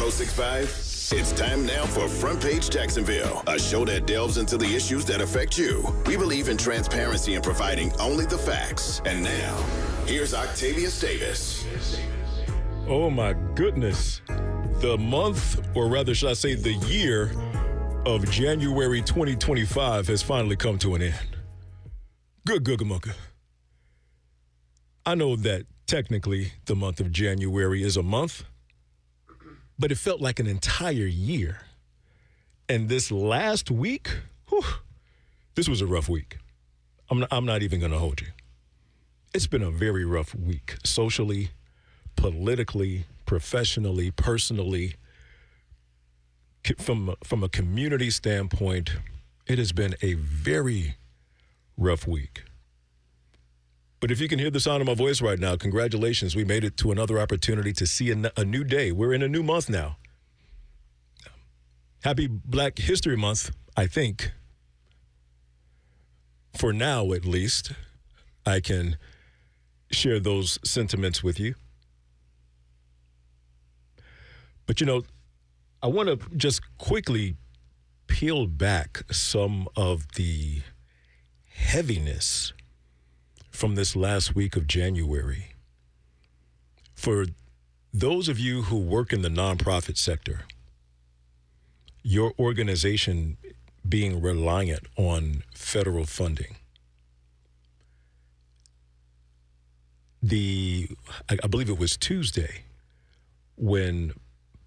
1065? It's time now for Front Page Jacksonville, a show that delves into the issues that affect you. We believe in transparency and providing only the facts. And now, here's Octavius Davis. Oh my goodness. The month, or rather should I say the year of January 2025 has finally come to an end. Good Googamuka. I know that technically the month of January is a month, but it felt like an entire year. And this last week, this was a rough week. I'm not even going to hold you. It's been a very rough week, socially, politically, professionally, personally. From a community standpoint, it has been a very rough week. But if you can hear the sound of my voice right now, congratulations. We made it to another opportunity to see a new day. We're in a new month now. Happy Black History Month, I think. For now, at least, I can share those sentiments with you. But, you know, I want to just quickly peel back some of the heaviness from this last week of January. For those of you who work in the nonprofit sector, your organization being reliant on federal funding, I believe it was Tuesday when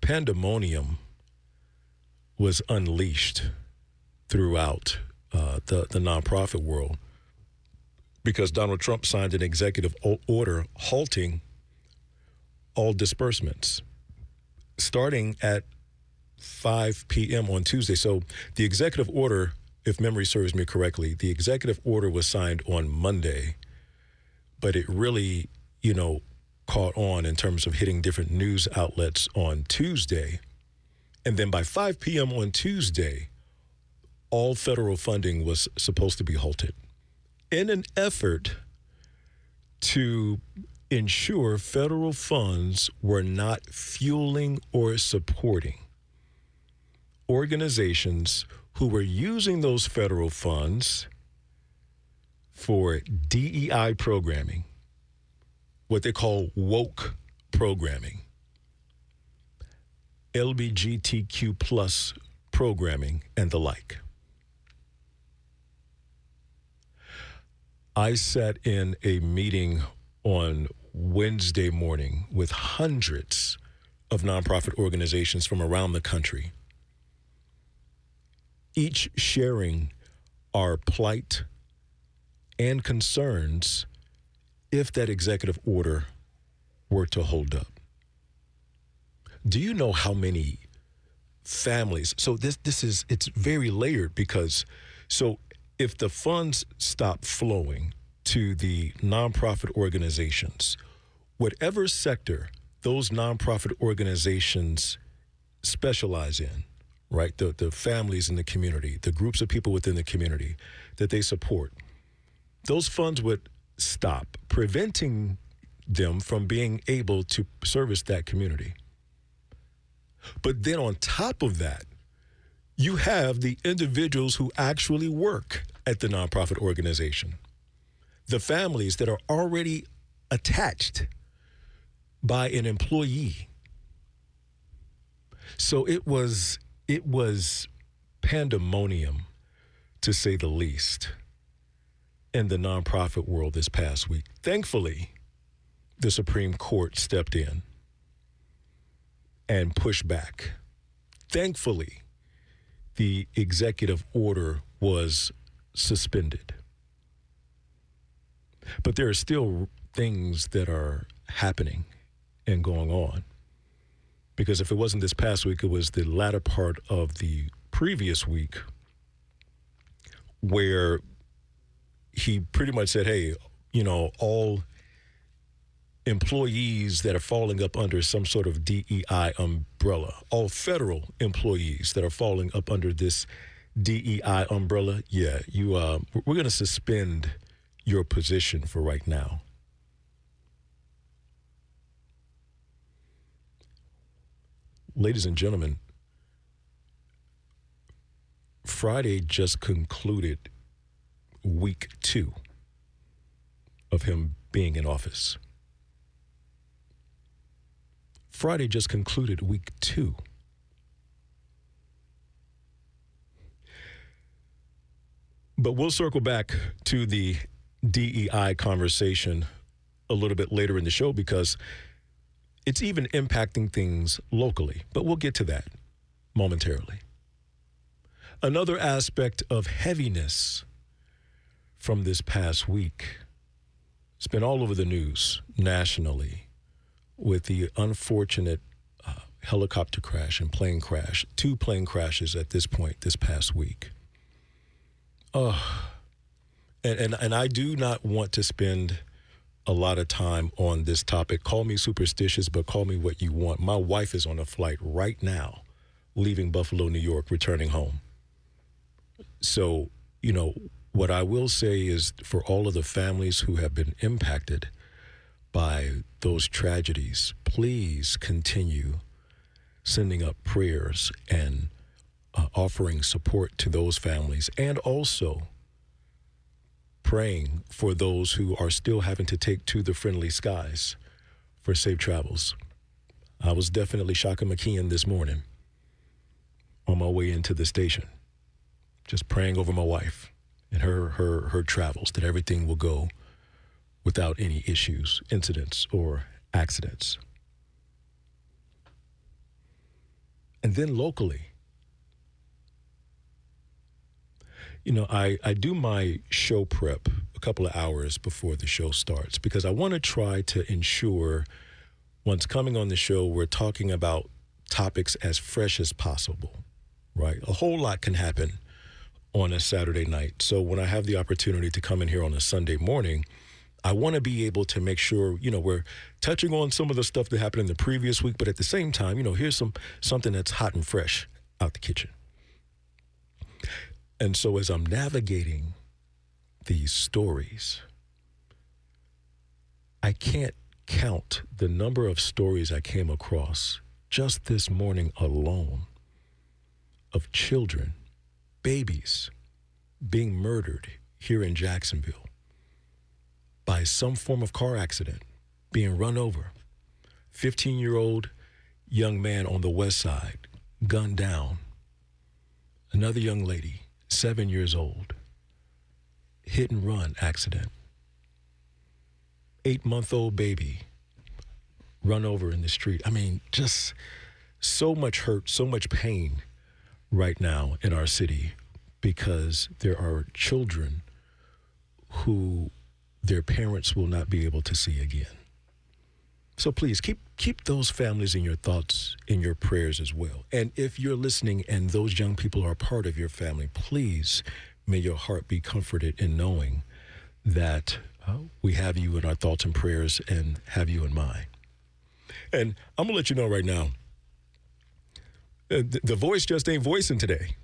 pandemonium was unleashed throughout the nonprofit world, because Donald Trump signed an executive order halting all disbursements starting at 5 p.m. on Tuesday. So the executive order, if memory serves me correctly, the executive order was signed on Monday, but it really, caught on in terms of hitting different news outlets on Tuesday. And then by 5 p.m. on Tuesday, all federal funding was supposed to be halted in an effort to ensure federal funds were not fueling or supporting organizations who were using those federal funds for DEI programming, what they call woke programming, LGBTQ plus programming, and the like. I sat in a meeting on Wednesday morning with hundreds of nonprofit organizations from around the country, each sharing our plight and concerns if that executive order were to hold up. Do you know how many families? So it's very layered, because if the funds stop flowing to the nonprofit organizations, whatever sector those nonprofit organizations specialize in, right? The families in the community, the groups of people within the community that they support, those funds would stop, preventing them from being able to service that community. But then on top of that, you have the individuals who actually work at the nonprofit organization, the families that are already attached by an employee. So it was pandemonium, to say the least, in the nonprofit world this past week. Thankfully, the Supreme Court stepped in and pushed back. Thankfully, the executive order was suspended. But there are still things that are happening and going on. Because if it wasn't this past week, it was the latter part of the previous week where he pretty much said, hey, all employees that are falling up under some sort of DEI umbrella, all federal employees that are falling up under this DEI umbrella, we're going to suspend your position for right now. ladies and gentlemen, Friday just concluded week 2 of him being in office. Friday just concluded week 2. But we'll circle back to the DEI conversation a little bit later in the show because it's even impacting things locally. But we'll get to that momentarily. Another aspect of heaviness from this past week, it's been all over the news nationally with the unfortunate helicopter crash and plane crash, 2 plane crashes at this point this past week. And I do not want to spend a lot of time on this topic. Call me superstitious, but call me what you want. My wife is on a flight right now, leaving Buffalo, New York, returning home. So, what I will say is for all of the families who have been impacted by those tragedies, please continue sending up prayers and offering support to those families, and also praying for those who are still having to take to the friendly skies for safe travels. I was definitely Shaka McKeon this morning on my way into the station, just praying over my wife and her travels, that everything will go without any issues, incidents, or accidents. And then locally, I do my show prep a couple of hours before the show starts because I want to try to ensure once coming on the show, we're talking about topics as fresh as possible, right? A whole lot can happen on a Saturday night. So when I have the opportunity to come in here on a Sunday morning, I want to be able to make sure, we're touching on some of the stuff that happened in the previous week, but at the same time, here's something that's hot and fresh out the kitchen. And so as I'm navigating these stories, I can't count the number of stories I came across just this morning alone of children, babies, being murdered here in Jacksonville by some form of car accident, being run over. 15-year-old young man on the west side, gunned down. Another young lady, 7 years old, hit and run accident. 8-month-old baby run over in the street. I mean, just so much hurt, so much pain right now in our city because there are children who their parents will not be able to see again. So please keep those families in your thoughts, in your prayers as well. And if you're listening and those young people are a part of your family, please may your heart be comforted in knowing that we have you in our thoughts and prayers and have you in mind. And I'm going to let you know right now, the voice just ain't voicing today.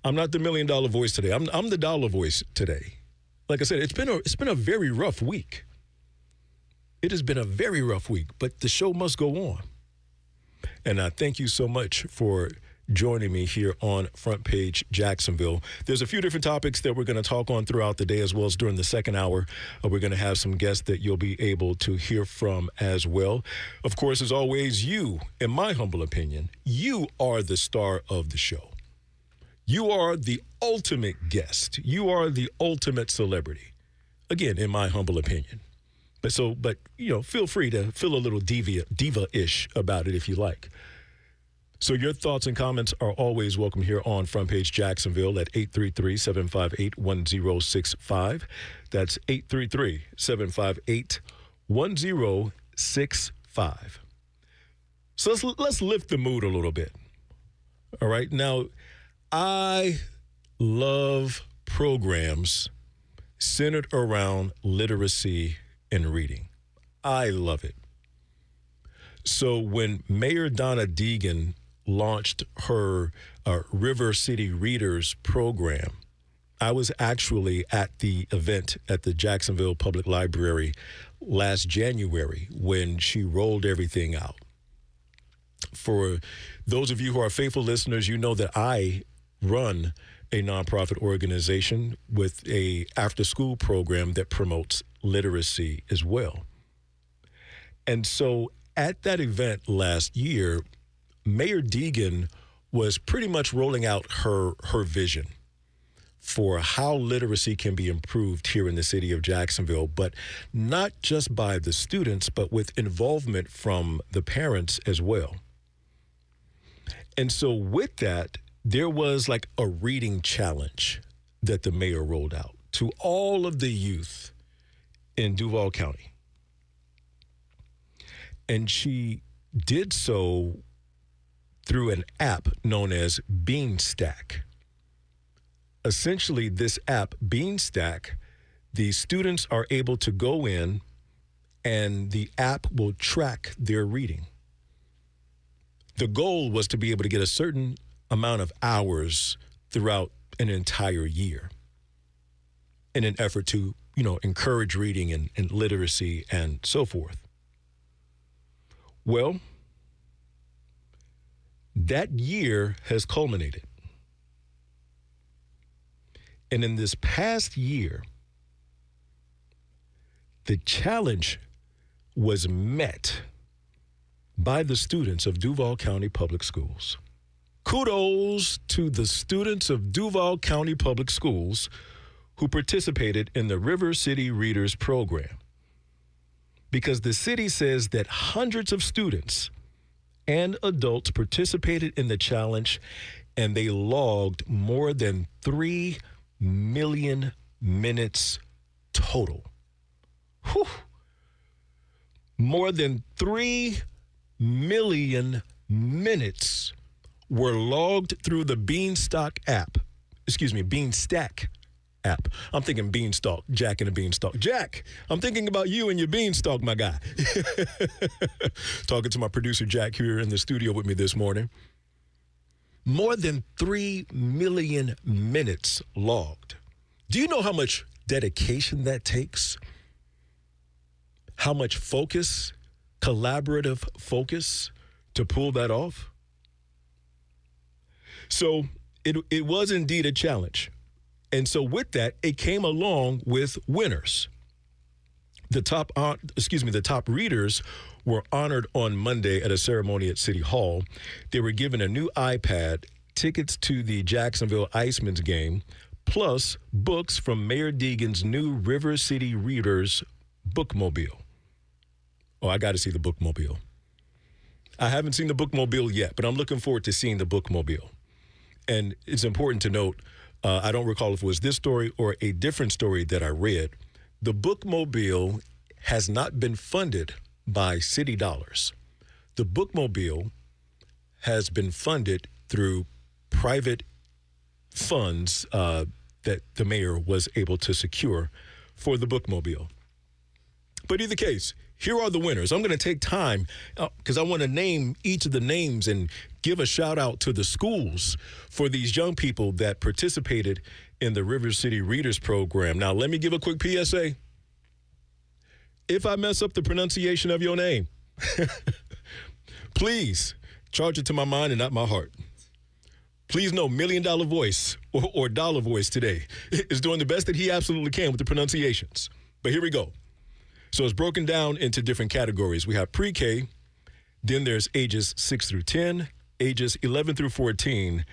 I'm not the $1 million voice today. I'm the dollar voice today. Like I said, it's been a very rough week. It has been a very rough week, but the show must go on. And I thank you so much for joining me here on Front Page Jacksonville. There's a few different topics that we're going to talk on throughout the day as well as during the second hour. We're going to have some guests that you'll be able to hear from as well. Of course, as always, you, in my humble opinion, you are the star of the show. You are the ultimate guest. You are the ultimate celebrity. Again, in my humble opinion. But feel free to feel a little diva-ish about it if you like. So your thoughts and comments are always welcome here on Front Page Jacksonville at 833-758-1065. That's 833-758-1065. So let's lift the mood a little bit. All right. Now, I love programs centered around literacy and reading. I love it. So when Mayor Donna Deegan launched her River City Readers program, I was actually at the event at the Jacksonville Public Library last January when she rolled everything out. For those of you who are faithful listeners, you know that I run a nonprofit organization with a after-school program that promotes literacy as well. And so at that event last year, Mayor Deegan was pretty much rolling out her vision for how literacy can be improved here in the city of Jacksonville, but not just by the students, but with involvement from the parents as well. And so with that, there was like a reading challenge that the mayor rolled out to all of the youth in Duval County. And she did so through an app known as Beanstack. Essentially, this app, Beanstack, the students are able to go in and the app will track their reading. The goal was to be able to get a certain amount of hours throughout an entire year in an effort to, encourage reading and literacy and so forth. Well, that year has culminated. And in this past year, the challenge was met by the students of Duval County Public Schools. Kudos to the students of Duval County Public Schools who participated in the River City Readers program. Because the city says that hundreds of students and adults participated in the challenge, and they logged more than 3 million minutes total. Whew. More than 3 million minutes were logged through the Beanstack app. I'm thinking Beanstalk, Jack and the Beanstalk. Jack, I'm thinking about you and your Beanstalk, my guy. Talking to my producer, Jack, here in the studio with me this morning. More than 3 million minutes logged. Do you know how much dedication that takes? How much focus, collaborative focus to pull that off? So it was indeed a challenge. And so with that, it came along with winners. The top readers were honored on Monday at a ceremony at City Hall. They were given a new iPad, tickets to the Jacksonville Icemen's game, plus books from Mayor Deegan's new River City Readers bookmobile. Oh, I got to see the bookmobile. I haven't seen the bookmobile yet, but I'm looking forward to seeing the bookmobile. And it's important to note, I don't recall if it was this story or a different story that I read. The bookmobile has not been funded by city dollars. The bookmobile has been funded through private funds that the mayor was able to secure for the bookmobile. But either case, here are the winners. I'm going to take time because I want to name each of the names and give a shout out to the schools for these young people that participated in the River City Readers program. Now, let me give a quick PSA. If I mess up the pronunciation of your name, please charge it to my mind and not my heart. Please know $1 Million Voice or Dollar Voice today is doing the best that he absolutely can with the pronunciations. But here we go. So it's broken down into different categories. We have pre-K, then there's ages 6 through 10, ages 11 through 14,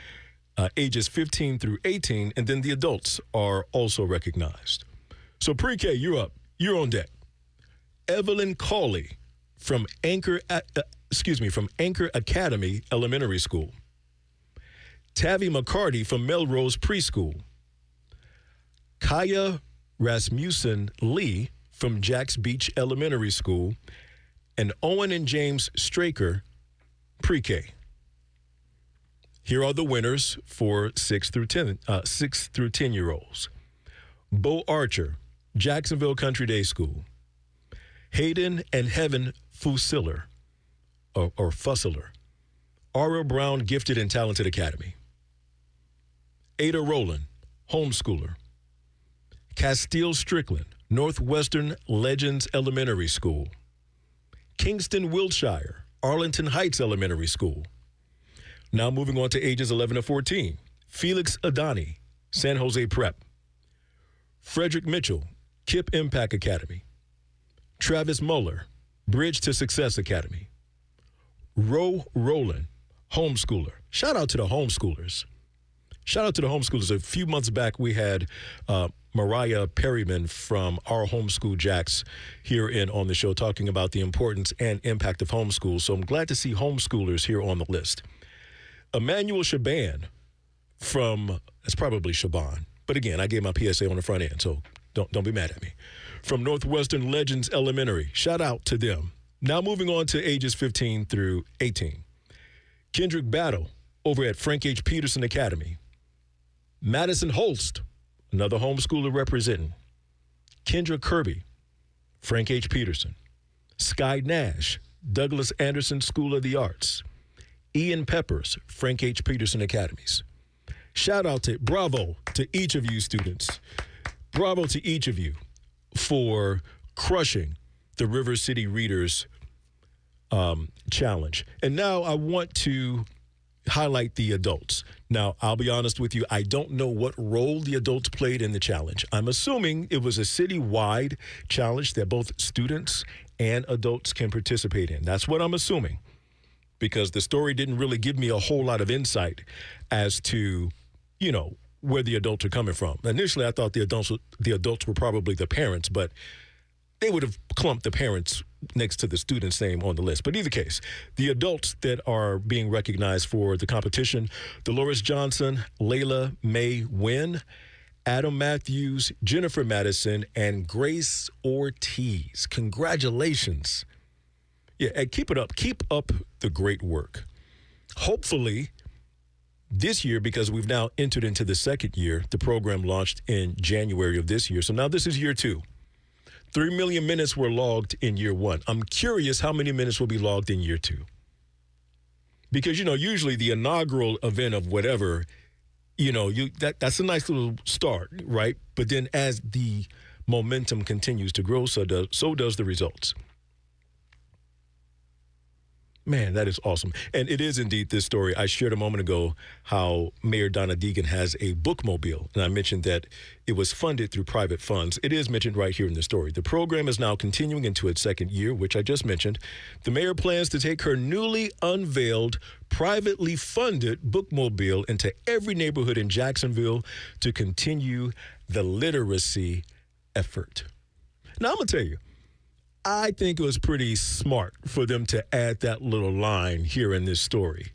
ages 15 through 18, and then the adults are also recognized. So pre-K, you're up. You're on deck. Evelyn Cawley from Anchor Academy Elementary School. Tavi McCarty from Melrose Preschool. Kaya Rasmussen Lee from Jacks Beach Elementary School, and Owen and James Straker, pre-K. Here are the winners for 6 through 10-year-olds. Bo Archer, Jacksonville Country Day School. Hayden and Heaven Fussiller, or Fussler, Aura Brown Gifted and Talented Academy. Ada Rowland, homeschooler. Castile Strickland, Northwestern Legends Elementary School. Kingston Wilshire, Arlington Heights Elementary School. Now moving on to ages 11 to 14. Felix Adani, San Jose Prep. Frederick Mitchell, KIPP Impact Academy. Travis Muller, Bridge to Success Academy. Roe Rowland, homeschooler. Shout out to the homeschoolers. Shout out to the homeschoolers. A few months back, we had Mariah Perryman from our homeschool Jacks here on the show talking about the importance and impact of homeschool. So I'm glad to see homeschoolers here on the list. Emmanuel Shaban that's probably Shaban. But again, I gave my PSA on the front end, so don't be mad at me. From Northwestern Legends Elementary. Shout out to them. Now moving on to ages 15 through 18. Kendrick Battle over at Frank H. Peterson Academy. Madison Holst, another homeschooler representing. Kendra Kirby, Frank H. Peterson. Sky Nash, Douglas Anderson School of the Arts. Ian Peppers, Frank H. Peterson Academies. Bravo to each of you students. Bravo to each of you for crushing the River City Readers Challenge. And now I want to highlight the adults. Now, I'll be honest with you, I don't know what role the adults played in the challenge. I'm assuming it was a city-wide challenge that both students and adults can participate in. That's what I'm assuming, because the story didn't really give me a whole lot of insight as to, where the adults are coming from. Initially, I thought the adults were probably the parents, but they would have clumped the parents next to the student's name on the list. But either case, the adults that are being recognized for the competition: Dolores Johnson, Layla May Wynn, Adam Matthews, Jennifer Madison, and Grace Ortiz. Congratulations. Yeah, and keep it up. Keep up the great work. Hopefully, this year, because we've now entered into the second year, the program launched in January of this year. So now this is year 2. 3 million minutes were logged in year 1. I'm curious how many minutes will be logged in year 2. Because, usually the inaugural event of whatever, that's a nice little start, right? But then as the momentum continues to grow, so does the results. Man, that is awesome. And it is indeed this story. I shared a moment ago how Mayor Donna Deegan has a bookmobile, and I mentioned that it was funded through private funds. It is mentioned right here in the story. The program is now continuing into its second year, which I just mentioned. The mayor plans to take her newly unveiled, privately funded bookmobile into every neighborhood in Jacksonville to continue the literacy effort. Now, I'm going to tell you, I think it was pretty smart for them to add that little line here in this story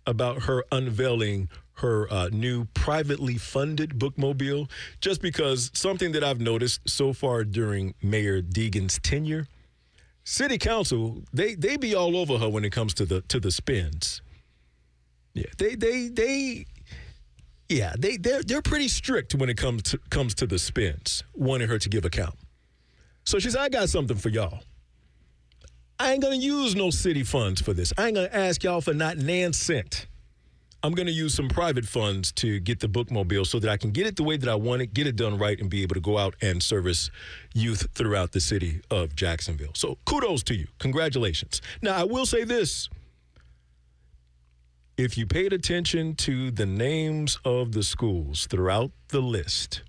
about her unveiling her new privately funded bookmobile, just because something that I've noticed so far during Mayor Deegan's tenure, City Council, they be all over her when it comes to the spends. Yeah, they're pretty strict when it comes to the spends, wanting her to give account. So she said, I got something for y'all. I ain't going to use no city funds for this. I ain't going to ask y'all for not nan cent. I'm going to use some private funds to get the bookmobile so that I can get it the way that I want it, get it done right, and be able to go out and service youth throughout the city of Jacksonville. So kudos to you. Congratulations. Now, I will say this. If you paid attention to the names of the schools throughout the list,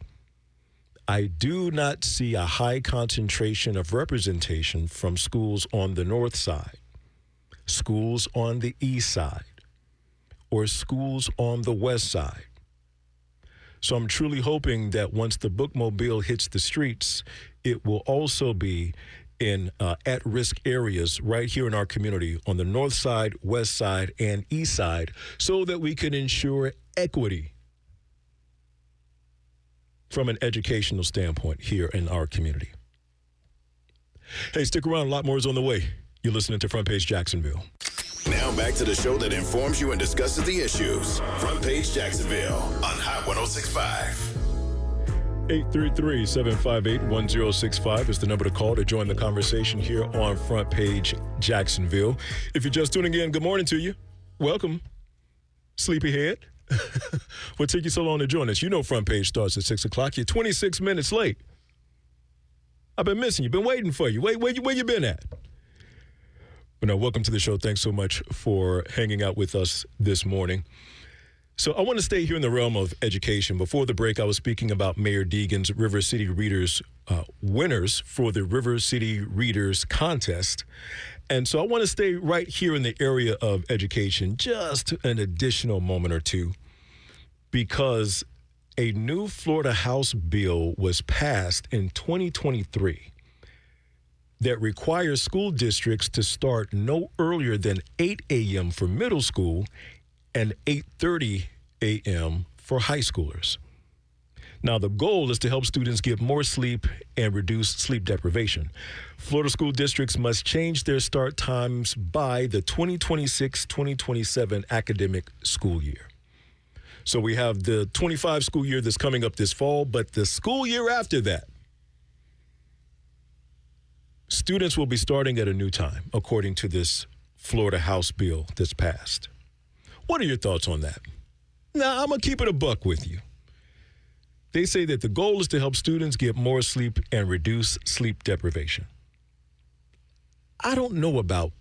I do not see a high concentration of representation from schools on the north side, schools on the east side, or schools on the west side. So I'm truly hoping that once the bookmobile hits the streets, it will also be in at-risk areas right here in our community on the north side, west side, and east side, so that we can ensure equity from an educational standpoint here in our community. Hey, stick around. A lot more is on the way. You're listening to Front Page Jacksonville. Now back to the show that informs you and discusses the issues. Front Page Jacksonville on Hot 106.5. 833-758-1065 is the number to call to join the conversation here on Front Page Jacksonville. If you're just tuning in, good morning to you. Welcome, sleepyhead. What took you so long to join us? You know Front Page starts at 6 o'clock. You're 26 minutes late. I've been missing you. Been waiting for you. Where you been at? But now, welcome to the show. Thanks so much for hanging out with us this morning. So I want to stay here in the realm of education. Before the break, I was speaking about Mayor Deegan's River City Readers winners for the River City Readers Contest. And so I want to stay right here in the area of education, just an additional moment or two, because a new Florida House bill was passed in 2023 that requires school districts to start no earlier than 8 a.m. for middle school and 8:30 a.m. for high schoolers. Now, the goal is to help students get more sleep and reduce sleep deprivation. Florida school districts must change their start times by the 2026-2027 academic school year. So we have the 25 school year that's coming up this fall, but the school year after that, students will be starting at a new time, according to this Florida House bill that's passed. What are your thoughts on that? Now, I'm going to keep it a buck with you. They say that the goal is to help students get more sleep and reduce sleep deprivation. I don't know about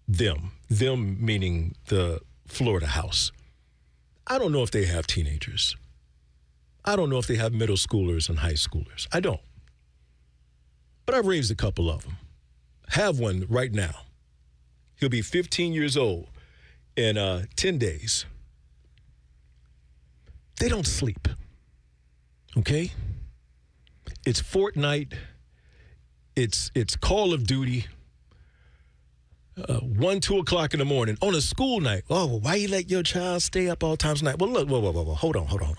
them meaning the Florida House. I don't know if they have teenagers. I don't know if they have middle schoolers and high schoolers. I don't. But I've raised a couple of them. Have one right now. He'll be 15 years old in 10 days. They don't sleep. Okay? It's Fortnite. It's Call of Duty. 1, 2 o'clock in the morning on a school night. Oh, well, why you let your child stay up all times of night? Well, look, whoa. Hold on.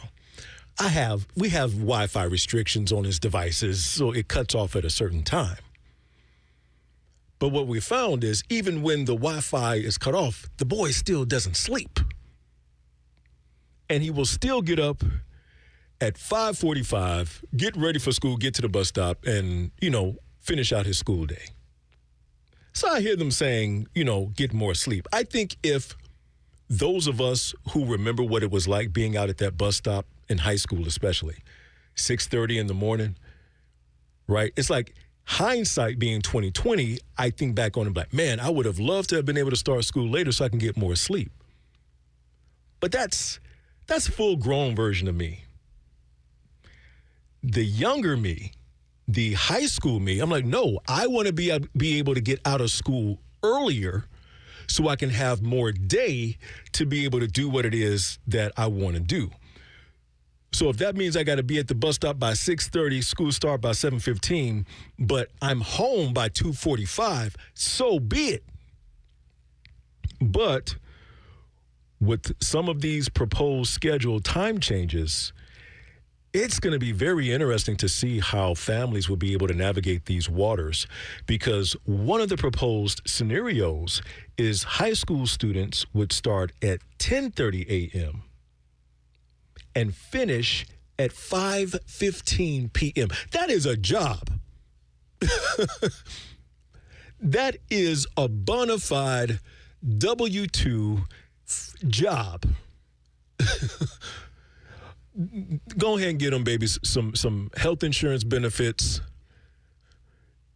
We have Wi-Fi restrictions on his devices, so it cuts off at a certain time. But what we found is even when the Wi-Fi is cut off, the boy still doesn't sleep. And he will still get up at 5:45, get ready for school, get to the bus stop, and, finish out his school day. So I hear them saying, get more sleep. I think if those of us who remember what it was like being out at that bus stop in high school especially, 6:30 in the morning, right? It's like hindsight being 2020, I think back on it like, man, I would have loved to have been able to start school later so I can get more sleep. But that's a full-grown version of me. The younger me, the high school me, I'm like, no, I want to be able to get out of school earlier so I can have more day to be able to do what it is that I want to do. So if that means I got to be at the bus stop by 6:30, school start by 7:15, but I'm home by 2:45, so be it. But with some of these proposed scheduled time changes, it's going to be very interesting to see how families will be able to navigate these waters, because one of the proposed scenarios is high school students would start at 10:30 a.m. and finish at 5:15 p.m. That is a job. That is a bona fide W-2 job. Go ahead and get them, babies, some health insurance benefits.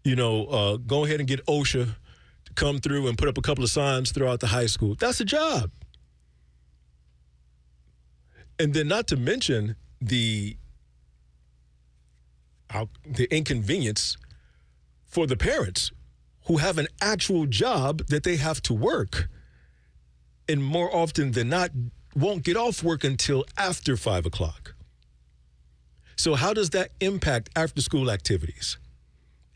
Go ahead and get OSHA to come through and put up a couple of signs throughout the high school. That's a job. And then not to mention the inconvenience for the parents who have an actual job that they have to work, and more often than not won't get off work until after 5 o'clock. So how does that impact after-school activities,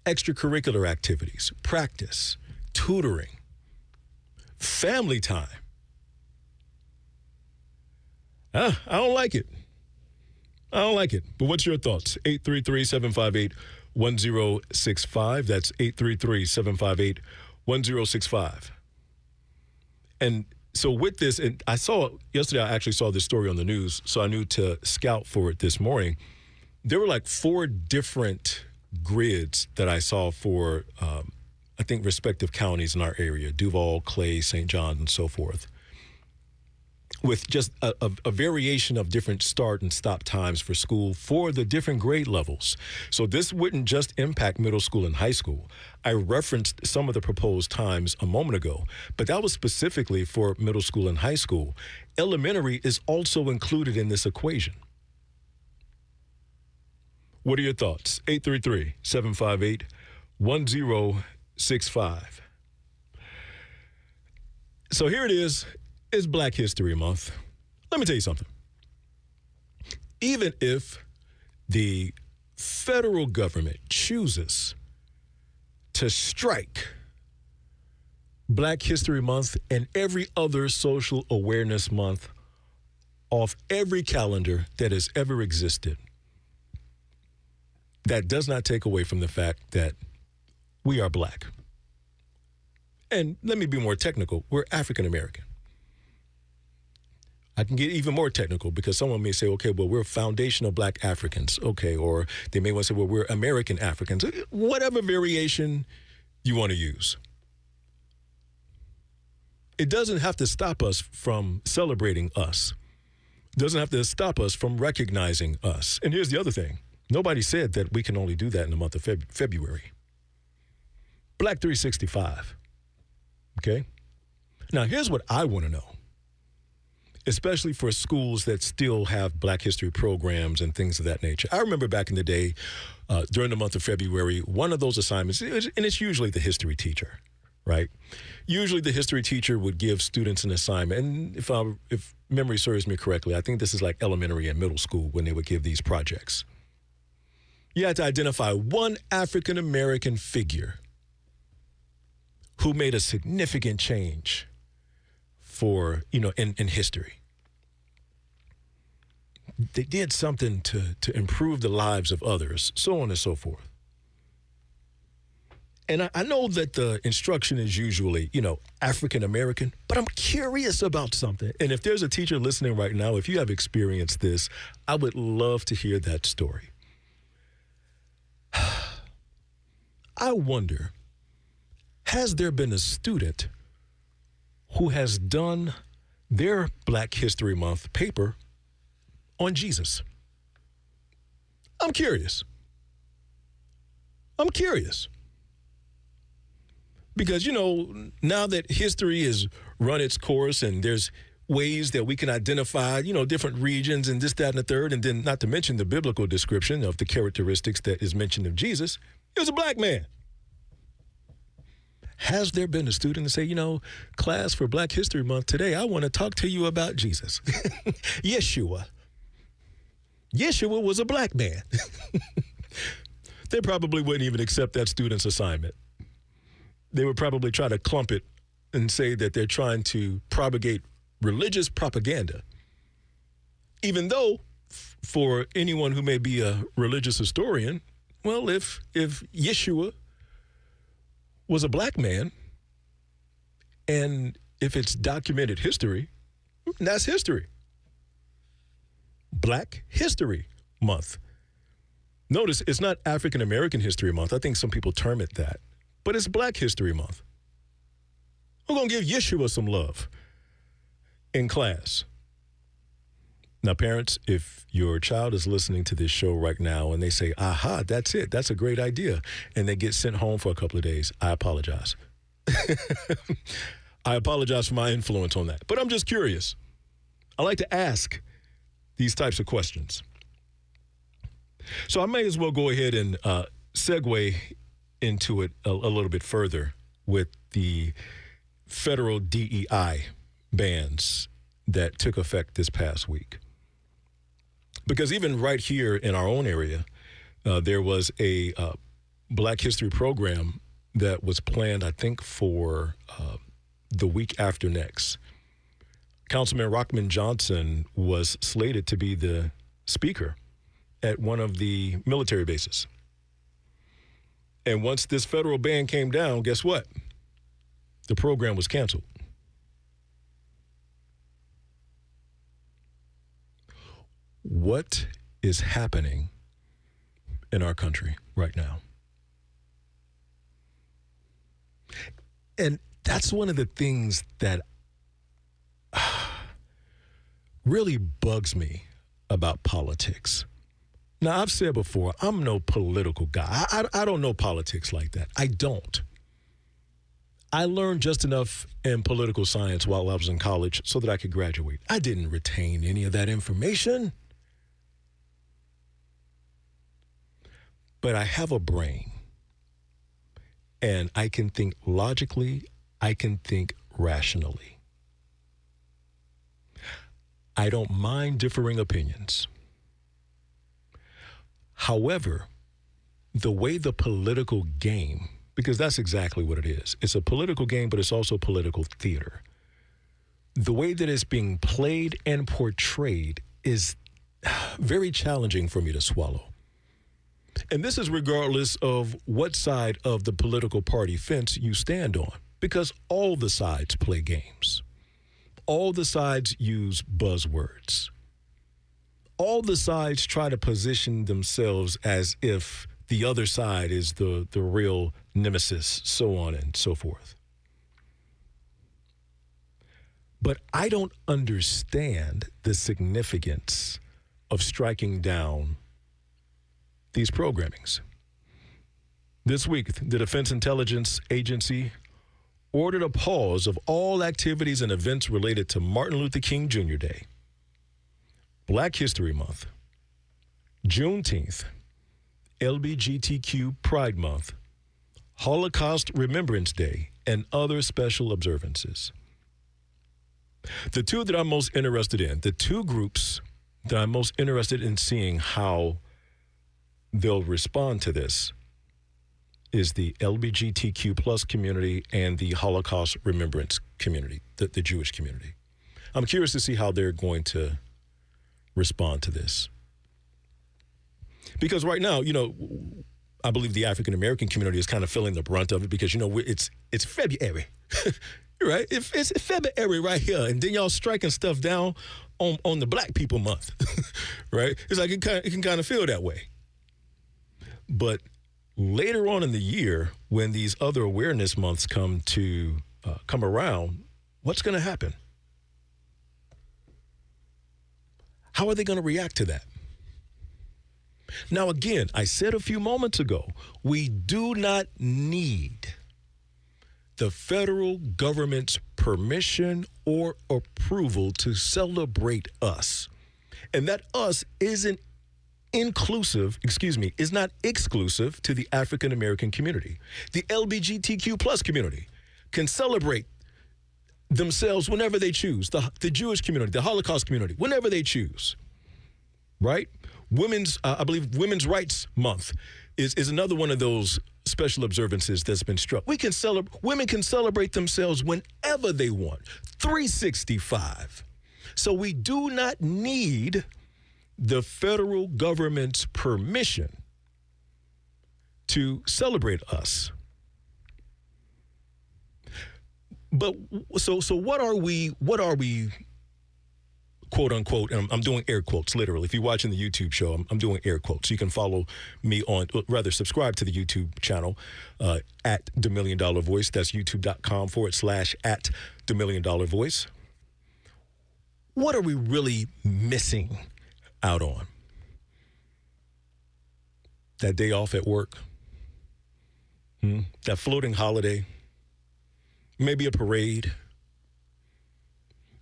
extracurricular activities, practice, tutoring, family time? I don't like it. But what's your thoughts? 833-758-1065. That's 833-758-1065. And so with this, and I actually saw this story on the news, so I knew to scout for it this morning. There were like 4 different grids that I saw for, I think, respective counties in our area, Duval, Clay, St. John, and so forth. with just a variation of different start and stop times for school for the different grade levels. So this wouldn't just impact middle school and high school. I referenced some of the proposed times a moment ago, but that was specifically for middle school and high school. Elementary is also included in this equation. What are your thoughts? 833-758-1065. So here it is. It's Black History Month. Let me tell you something. Even if the federal government chooses to strike Black History Month and every other social awareness month off every calendar that has ever existed, that does not take away from the fact that we are Black. And let me be more technical. We're African American. I can get even more technical because someone may say, okay, well, we're foundational Black Africans. Okay, or they may want to say, well, we're American Africans. Whatever variation you want to use. It doesn't have to stop us from celebrating us. It doesn't have to stop us from recognizing us. And here's the other thing. Nobody said that we can only do that in the month of February. Black 365. Okay? Now, here's what I want to know, especially for schools that still have Black history programs and things of that nature. I remember back in the day, during the month of February, one of those assignments, and it's usually the history teacher, right? Usually the history teacher would give students an assignment, and if memory serves me correctly, I think this is like elementary and middle school when they would give these projects. You had to identify one African American figure who made a significant change for, in history. They did something to improve the lives of others, so on and so forth. And I know that the instruction is usually, African American, but I'm curious about something. And if there's a teacher listening right now, if you have experienced this, I would love to hear that story. I wonder, has there been a student who has done their Black History Month paper on Jesus? I'm curious. Because, now that history has run its course and there's ways that we can identify, different regions and this, that, and the third, and then not to mention the biblical description of the characteristics that is mentioned of Jesus, he was a Black man. Has there been a student to say, class for Black History Month today, I want to talk to you about Jesus? Yeshua. Yeshua was a Black man. They probably wouldn't even accept that student's assignment. They would probably try to clump it and say that they're trying to propagate religious propaganda. Even though, for anyone who may be a religious historian, well, if Yeshua was a Black man, and if it's documented history, that's history. Black History Month. Notice it's not African American History Month. I think some people term it that, but it's Black History Month. We're going to give Yeshua some love in class. Now, parents, if your child is listening to this show right now and they say, aha, that's it, that's a great idea, and they get sent home for a couple of days, I apologize. I apologize for my influence on that. But I'm just curious. I like to ask these types of questions. So I may as well go ahead and segue into it a little bit further with the federal DEI bans that took effect this past week. Because even right here in our own area, there was a Black History program that was planned, I think, for the week after next. Councilman Rockman Johnson was slated to be the speaker at one of the military bases. And once this federal ban came down, guess what? The program was canceled. What is happening in our country right now? And that's one of the things that really bugs me about politics. Now, I've said before, I'm no political guy. I don't know politics like that. I don't. I learned just enough in political science while I was in college so that I could graduate. I didn't retain any of that information. But I have a brain, and I can think logically, I can think rationally. I don't mind differing opinions. However, the way the political game, because that's exactly what it is. It's a political game, but it's also political theater. The way that it's being played and portrayed is very challenging for me to swallow. And this is regardless of what side of the political party fence you stand on, because all the sides play games. All the sides use buzzwords. All the sides try to position themselves as if the other side is the real nemesis, so on and so forth. But I don't understand the significance of striking down these programmings. This week, the Defense Intelligence Agency ordered a pause of all activities and events related to Martin Luther King Jr. Day, Black History Month, Juneteenth, LGBTQ Pride Month, Holocaust Remembrance Day, and other special observances. The two that I'm most interested in, the two groups that I'm most interested in seeing how they'll respond to this is the LGBTQ plus community and the Holocaust Remembrance community, the Jewish community. I'm curious to see how they're going to respond to this. Because right now, I believe the African American community is kind of feeling the brunt of it because, it's February, right? It's February right here. And then y'all striking stuff down on the Black People Month, right? It's like it can kind of feel that way. But later on in the year, when these other awareness months come around, what's going to happen? How are they going to react to that? Now, again, I said a few moments ago, we do not need the federal government's permission or approval to celebrate us. And that us is not exclusive to the African American community. The LGBTQ plus community can celebrate themselves whenever they choose. The Jewish community, the Holocaust community, whenever they choose, right? I believe Women's Rights Month is another one of those special observances that's been struck. Women can celebrate themselves whenever they want, 365. So we do not need the federal government's permission to celebrate us. But so what are we quote unquote, and I'm doing air quotes literally. If you're watching the YouTube show, I'm doing air quotes. You can follow me subscribe to the YouTube channel at The Million Dollar Voice. That's youtube.com/at The Million Dollar Voice. What are we really missing out on? That day off at work? That floating holiday? Maybe a parade?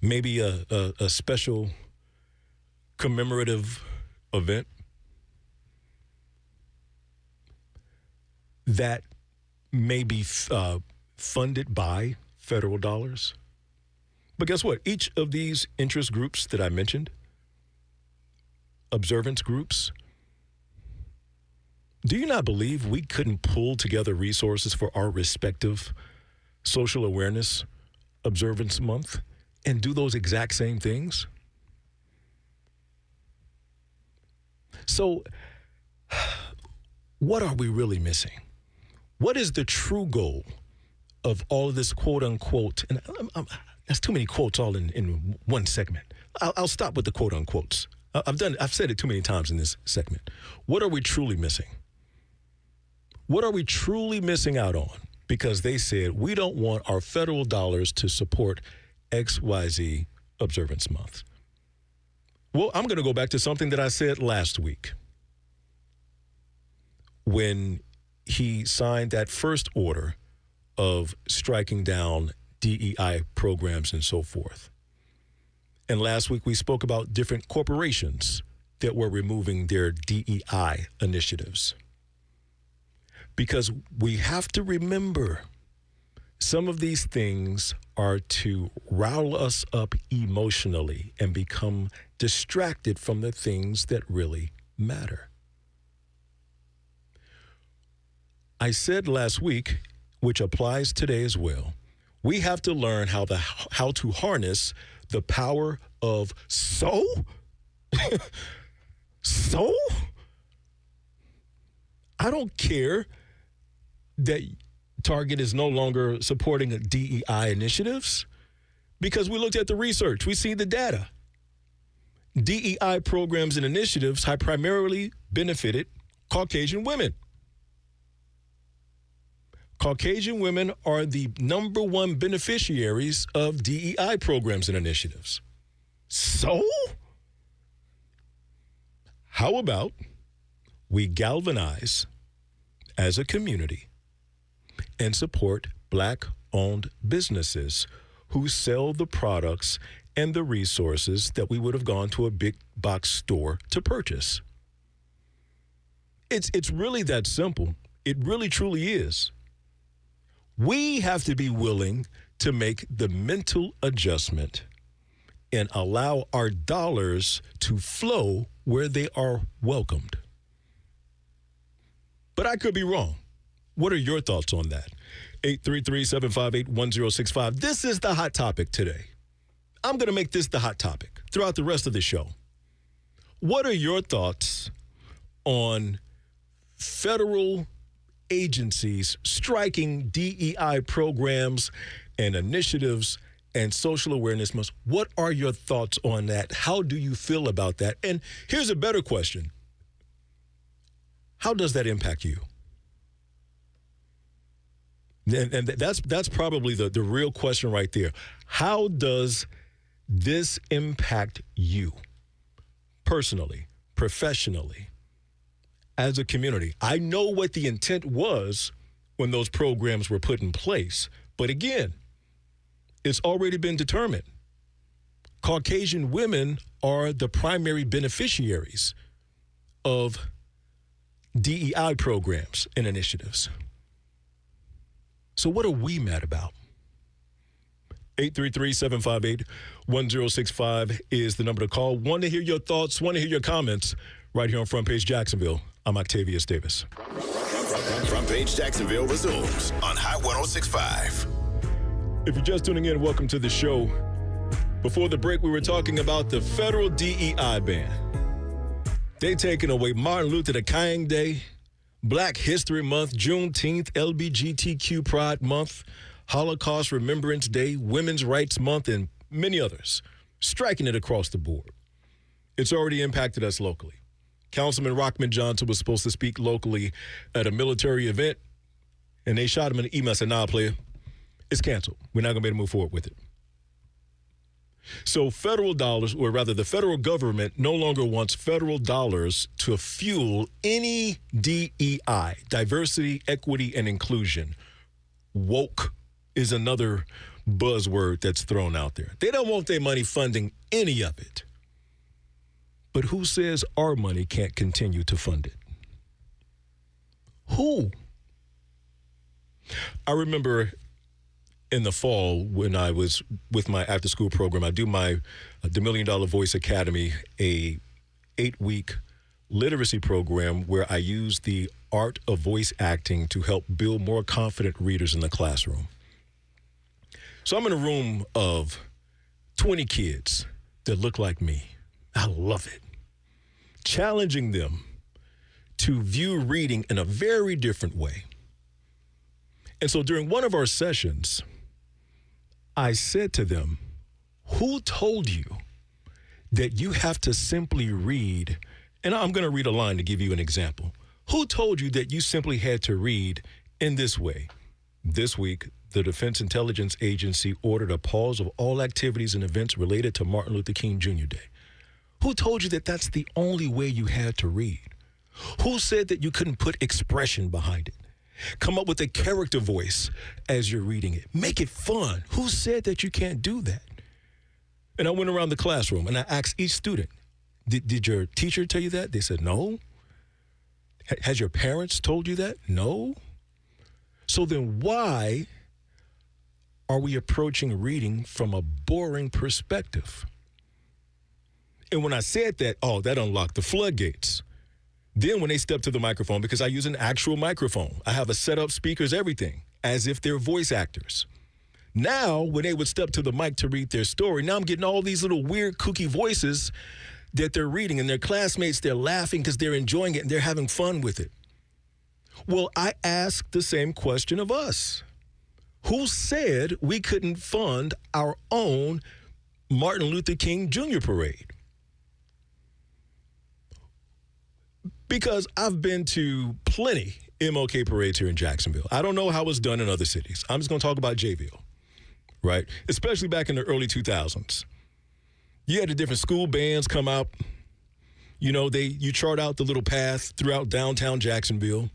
Maybe a special commemorative event that may be funded by federal dollars. But guess what? Each of these interest groups that I mentioned, observance groups, do you not believe we couldn't pull together resources for our respective social awareness observance month and do those exact same things? So what are we really missing? What is the true goal of all of this quote unquote, and that's too many quotes all in one segment. I'll stop with the quote unquotes. I've said it too many times in this segment. What are we truly missing? What are we truly missing out on? Because they said, we don't want our federal dollars to support XYZ Observance Month. Well, I'm going to go back to something that I said last week when he signed that first order of striking down DEI programs and so forth. And last week we spoke about different corporations that were removing their DEI initiatives. Because we have to remember some of these things are to rile us up emotionally and become distracted from the things that really matter. I said last week, which applies today as well, we have to learn how to harness the power of so. So? I don't care that Target is no longer supporting DEI initiatives because we looked at the research. We see the data. DEI programs and initiatives have primarily benefited Caucasian women. Caucasian women are the number one beneficiaries of DEI programs and initiatives. So, how about we galvanize as a community and support Black-owned businesses who sell the products and the resources that we would have gone to a big box store to purchase? It's really that simple. It really, truly is. We have to be willing to make the mental adjustment and allow our dollars to flow where they are welcomed. But I could be wrong. What are your thoughts on that? 833-758-1065. This is the hot topic today. I'm going to make this the hot topic throughout the rest of the show. What are your thoughts on federal agencies striking DEI programs and initiatives and social awareness months? What are your thoughts on that? How do you feel about that? And here's a better question. How does that impact you? And that's probably the real question right there. How does this impact you personally, professionally, as a community? I know what the intent was when those programs were put in place. But again, it's already been determined. Caucasian women are the primary beneficiaries of DEI programs and initiatives. So what are we mad about? 833-758-1065 is the number to call. Want to hear your thoughts, want to hear your comments right here on Front Page Jacksonville. I'm Octavius Davis. Front Page Jacksonville resumes on High 106.5. If you're just tuning in, welcome to the show. Before the break, we were talking about the federal DEI ban. They taking away Martin Luther King Day, Black History Month, Juneteenth, LGBTQ Pride Month, Holocaust Remembrance Day, Women's Rights Month, and many others, striking it across the board. It's already impacted us locally. Councilman Rockman Johnson was supposed to speak locally at a military event, and they shot him in the email and said, nah, player, it's canceled. We're not going to be able to move forward with it. So federal dollars, or rather the federal government, no longer wants federal dollars to fuel any DEI, diversity, equity, and inclusion. Woke is another buzzword that's thrown out there. They don't want their money funding any of it. But who says our money can't continue to fund it? Who? I remember in the fall when I was with my after-school program, I do the $1 Million Voice Academy, a 8-week literacy program where I use the art of voice acting to help build more confident readers in the classroom. So I'm in a room of 20 kids that look like me. I love it. Challenging them to view reading in a very different way. And so during one of our sessions, I said to them, who told you that you have to simply read? And I'm going to read a line to give you an example. Who told you that you simply had to read in this way? This week, the Defense Intelligence Agency ordered a pause of all activities and events related to Martin Luther King Jr. Day. Who told you that that's the only way you had to read? Who said that you couldn't put expression behind it? Come up with a character voice as you're reading it. Make it fun. Who said that you can't do that? And I went around the classroom and I asked each student, did your teacher tell you that? They said, no. Has your parents told you that? No. So then why are we approaching reading from a boring perspective? And when I said that, that unlocked the floodgates. Then when they step to the microphone, because I use an actual microphone, I have a set up speakers, everything, as if they're voice actors. Now, when they would step to the mic to read their story, now I'm getting all these little weird, kooky voices that they're reading, and their classmates, they're laughing because they're enjoying it and they're having fun with it. Well, I ask the same question of us. Who said we couldn't fund our own Martin Luther King Jr. parade? Because I've been to plenty MLK parades here in Jacksonville. I don't know how it's done in other cities. I'm just going to talk about Jayville, right? Especially back in the early 2000s. You had the different school bands come out. You know, you chart out the little path throughout downtown Jacksonville.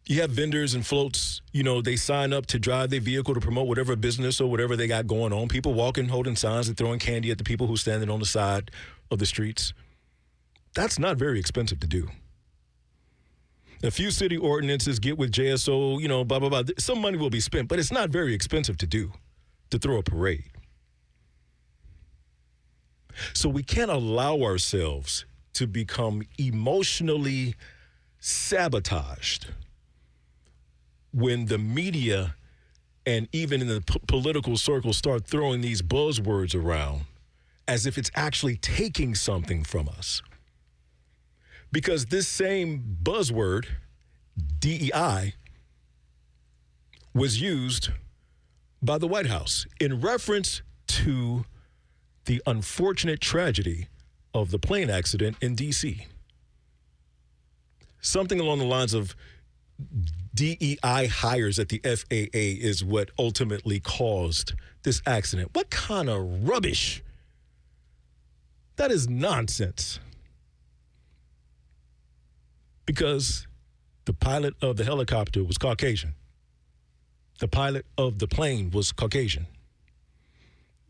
You have vendors and floats, they sign up to drive their vehicle to promote whatever business or whatever they got going on. People walking, holding signs and throwing candy at the people who standing on the side of the streets. That's not very expensive to do. A few city ordinances get with JSO, blah, blah, blah. Some money will be spent, but it's not very expensive to do, to throw a parade. So we can't allow ourselves to become emotionally sabotaged when the media and even in the political circles start throwing these buzzwords around as if it's actually taking something from us. Because this same buzzword, DEI, was used by the White House in reference to the unfortunate tragedy of the plane accident in D.C. Something along the lines of DEI hires at the FAA is what ultimately caused this accident. What kind of rubbish? That is nonsense. Because the pilot of the helicopter was Caucasian. The pilot of the plane was Caucasian.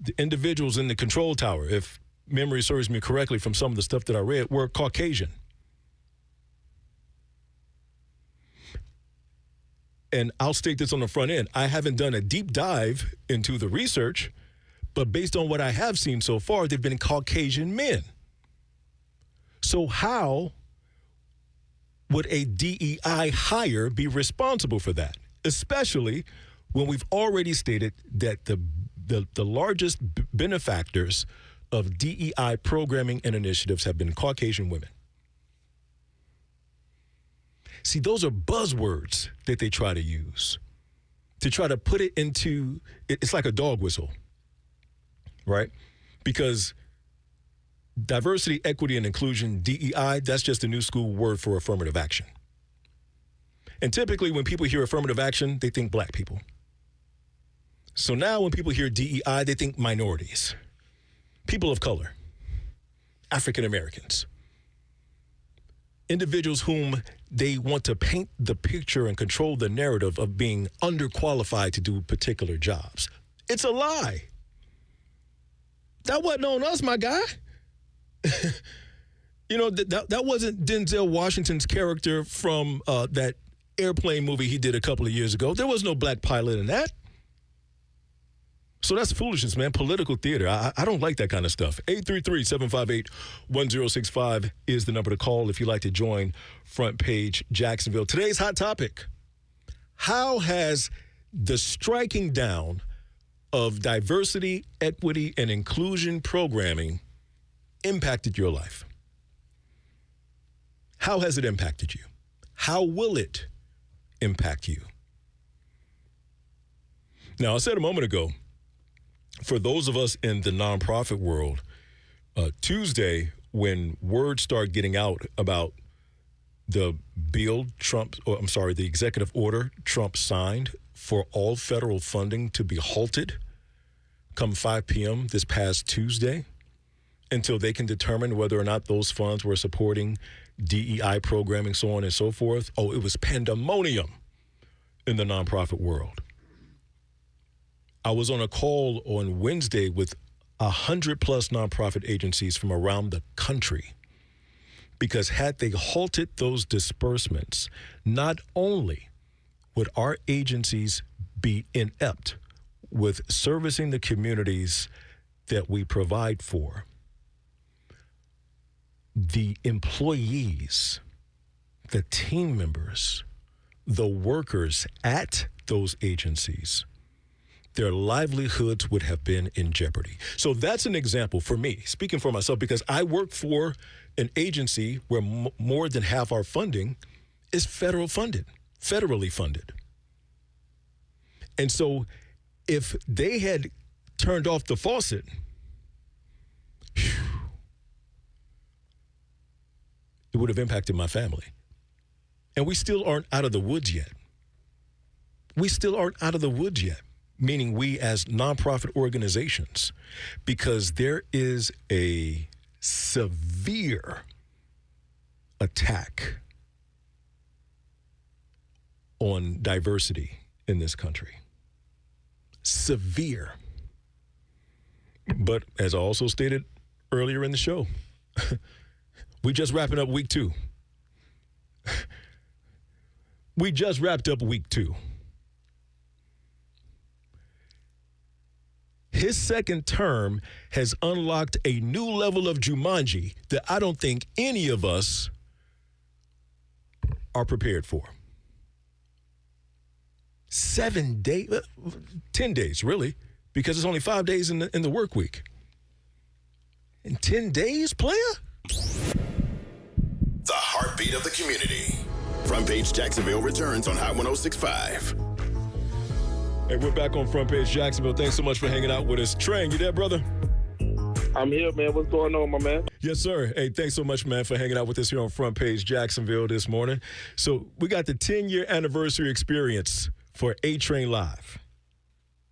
The individuals in the control tower, if memory serves me correctly from some of the stuff that I read, were Caucasian. And I'll state this on the front end. I haven't done a deep dive into the research, but based on what I have seen so far, they've been Caucasian men. So how would a DEI hire be responsible for that? Especially when we've already stated that the largest benefactors of DEI programming and initiatives have been Caucasian women. See, those are buzzwords that they try to use to try to put it into, it's like a dog whistle, right? Because diversity, equity, and inclusion, DEI, that's just a new school word for affirmative action. And typically when people hear affirmative action, they think black people. So now when people hear DEI, they think minorities, people of color, African Americans, individuals whom they want to paint the picture and control the narrative of being underqualified to do particular jobs. It's a lie. That wasn't on us, my guy. That wasn't Denzel Washington's character from that airplane movie he did a couple of years ago. There was no black pilot in that. So that's foolishness, man. Political theater. I don't like that kind of stuff. 833-758-1065 is the number to call if you'd like to join Front Page Jacksonville. Today's hot topic: how has the striking down of diversity, equity, and inclusion programming impacted your life? How has it impacted you? How will it impact you? Now, I said a moment ago, for those of us in the nonprofit world, Tuesday, when word started getting out about the the executive order Trump signed for all federal funding to be halted come 5 p.m. this past Tuesday, until they can determine whether or not those funds were supporting DEI programming, so on and so forth. Oh, it was pandemonium in the nonprofit world. I was on a call on Wednesday with 100+ nonprofit agencies from around the country, because had they halted those disbursements, not only would our agencies be inept with servicing the communities that we provide for, the employees, the team members, the workers at those agencies, their livelihoods would have been in jeopardy. So that's an example for me, speaking for myself, because I work for an agency where more than half our funding is federally funded. And so if they had turned off the faucet, it would have impacted my family. And we still aren't out of the woods yet. Meaning we as nonprofit organizations, because there is a severe attack on diversity in this country. Severe. But as I also stated earlier in the show, we just wrapping up week 2. We just wrapped up week 2. His second term has unlocked a new level of Jumanji that I don't think any of us are prepared for. 7 days, 10 days, really, because it's only 5 days in the work week. In 10 days, player? The heartbeat of the community. Front Page Jacksonville returns on Hot 106.5. Hey, we're back on Front Page Jacksonville. Thanks so much for hanging out with us. Train, you there, brother? I'm here, man. What's going on, my man? Yes, sir. Hey, thanks so much, man, for hanging out with us here on Front Page Jacksonville this morning. So we got the 10-year anniversary experience for A-Train Live.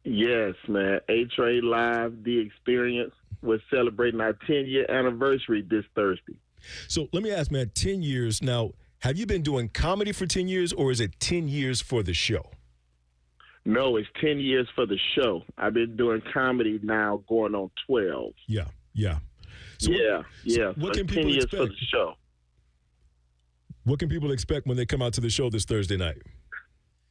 Yes, man. A-Train Live, the experience. We're celebrating our 10-year anniversary this Thursday. So let me ask, man, 10 years. Now, have you been doing comedy for 10 years, or is it 10 years for the show? No, it's 10 years for the show. I've been doing comedy now going on 12. Yeah. So what can 10 people years expect for the show. What can people expect when they come out to the show this Thursday night?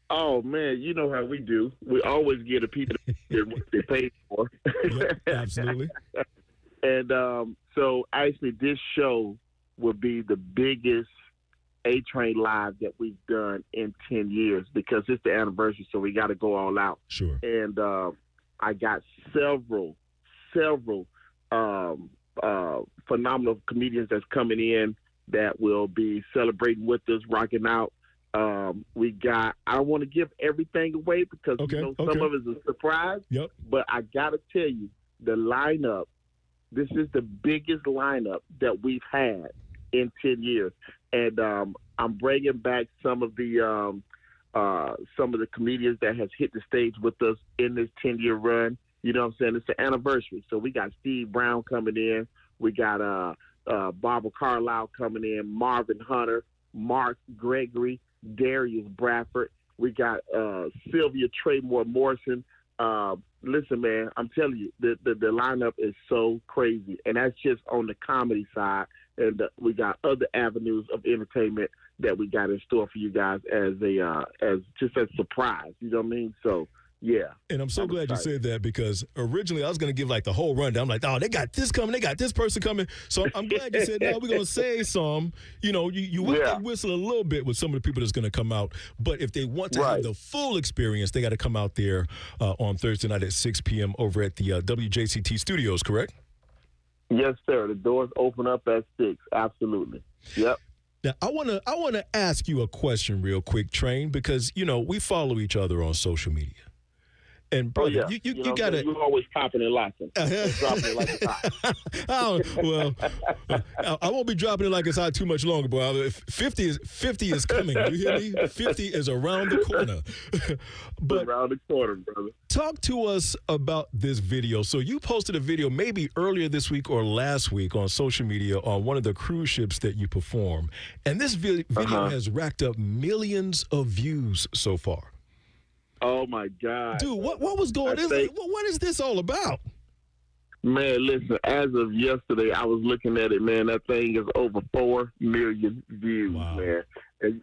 Oh, man, you know how we do. We always get the people what they paid for. Yep, absolutely. And so actually this show will be the biggest A-Train Live that we've done in 10 years because it's the anniversary, so we got to go all out. Sure. And I got several phenomenal comedians that's coming in that will be celebrating with us, rocking out. We got, I don't want to give everything away because some of it is a surprise. Yep. But I got to tell you, the lineup, this is the biggest lineup that we've had in 10 years. And I'm bringing back some of the comedians that has hit the stage with us in this 10-year run. You know what I'm saying? It's the anniversary. So we got Steve Brown coming in. We got Barbara Carlisle coming in, Marvin Hunter, Mark Gregory, Darius Bradford. We got Sylvia Traymore Morrison. Listen, man, I'm telling you, the lineup is so crazy. And that's just on the comedy side. And we got other avenues of entertainment that we got in store for you guys as just a surprise. You know what I mean? So, yeah. And I'm so glad you said that because originally I was going to give like the whole rundown. I'm like, oh, they got this coming. They got this person coming. So I'm glad you said, no, we're going to say some. You know, you whistle a little bit with some of the people that's going to come out. But if they want to have the full experience, they got to come out there on Thursday night at 6 p.m. over at the WJCT studios, correct? Yes, sir. The doors open up at 6. Absolutely. Yep. Now, I want to ask you a question real quick, Train, because, you know, we follow each other on social media. And brother, yeah. you got to. You're always popping and locking. Dropping it like it's hot. Well, I won't be dropping it like it's hot too much longer, boy. 50 is coming. You hear me? 50 is around the corner. But around the corner, brother. Talk to us about this video. So you posted a video maybe earlier this week or last week on social media on one of the cruise ships that you perform. And this video has racked up millions of views so far. Oh, my God. Dude, what was going on? What is this all about? Man, listen, as of yesterday, I was looking at it, man. That thing is over 4 million views, man. And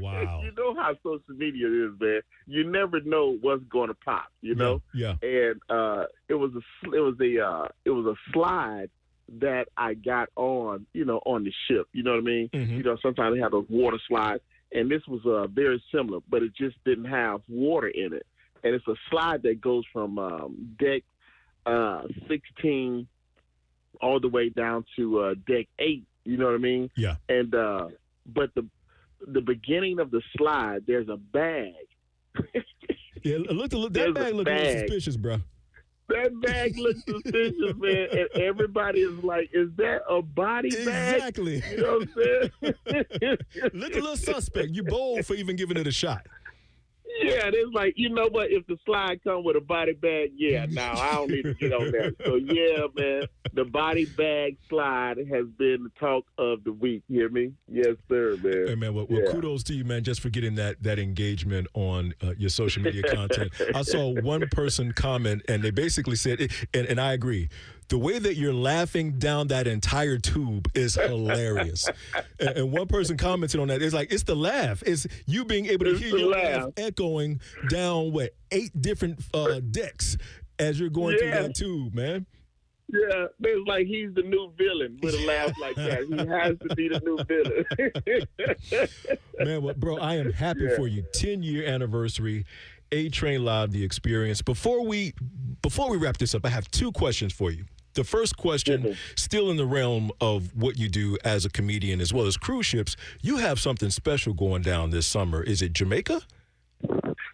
wow. You know how social media is, man. You never know what's going to pop, you know? Yeah. And it was a slide that I got on, on the ship. You know what I mean? Mm-hmm. Sometimes they have those water slides. And this was very similar, but it just didn't have water in it. And it's a slide that goes from deck 16 all the way down to deck 8. You know what I mean? Yeah. And but the beginning of the slide, there's a bag. Yeah, that bag looked a little suspicious, bro. That bag looks suspicious, man. And everybody is like, is that a body bag? Exactly. You know what I'm saying? Look a little suspect. You bold for even giving it a shot. Yeah, it's like, you know what? If the slide come with a body bag, I don't need to get on that. So, yeah, man, the body bag slide has been the talk of the week. You hear me? Yes, sir, man. Hey, man, well, kudos to you, man, just for getting that engagement on your social media content. I saw one person comment, and they basically said, and I agree, the way that you're laughing down that entire tube is hilarious. and one person commented on that. It's like, it's the laugh. It's you being able to hear your laugh echoing down, 8 different decks as you're going through that tube, man. Yeah, it's like he's the new villain with a laugh like that. He has to be the new villain. Man, well, bro, I am happy for you. 10-year anniversary, A-Train Live, the experience. Before we wrap this up, I have 2 questions for you. The first question, still in the realm of what you do as a comedian as well as cruise ships, you have something special going down this summer. Is it Jamaica?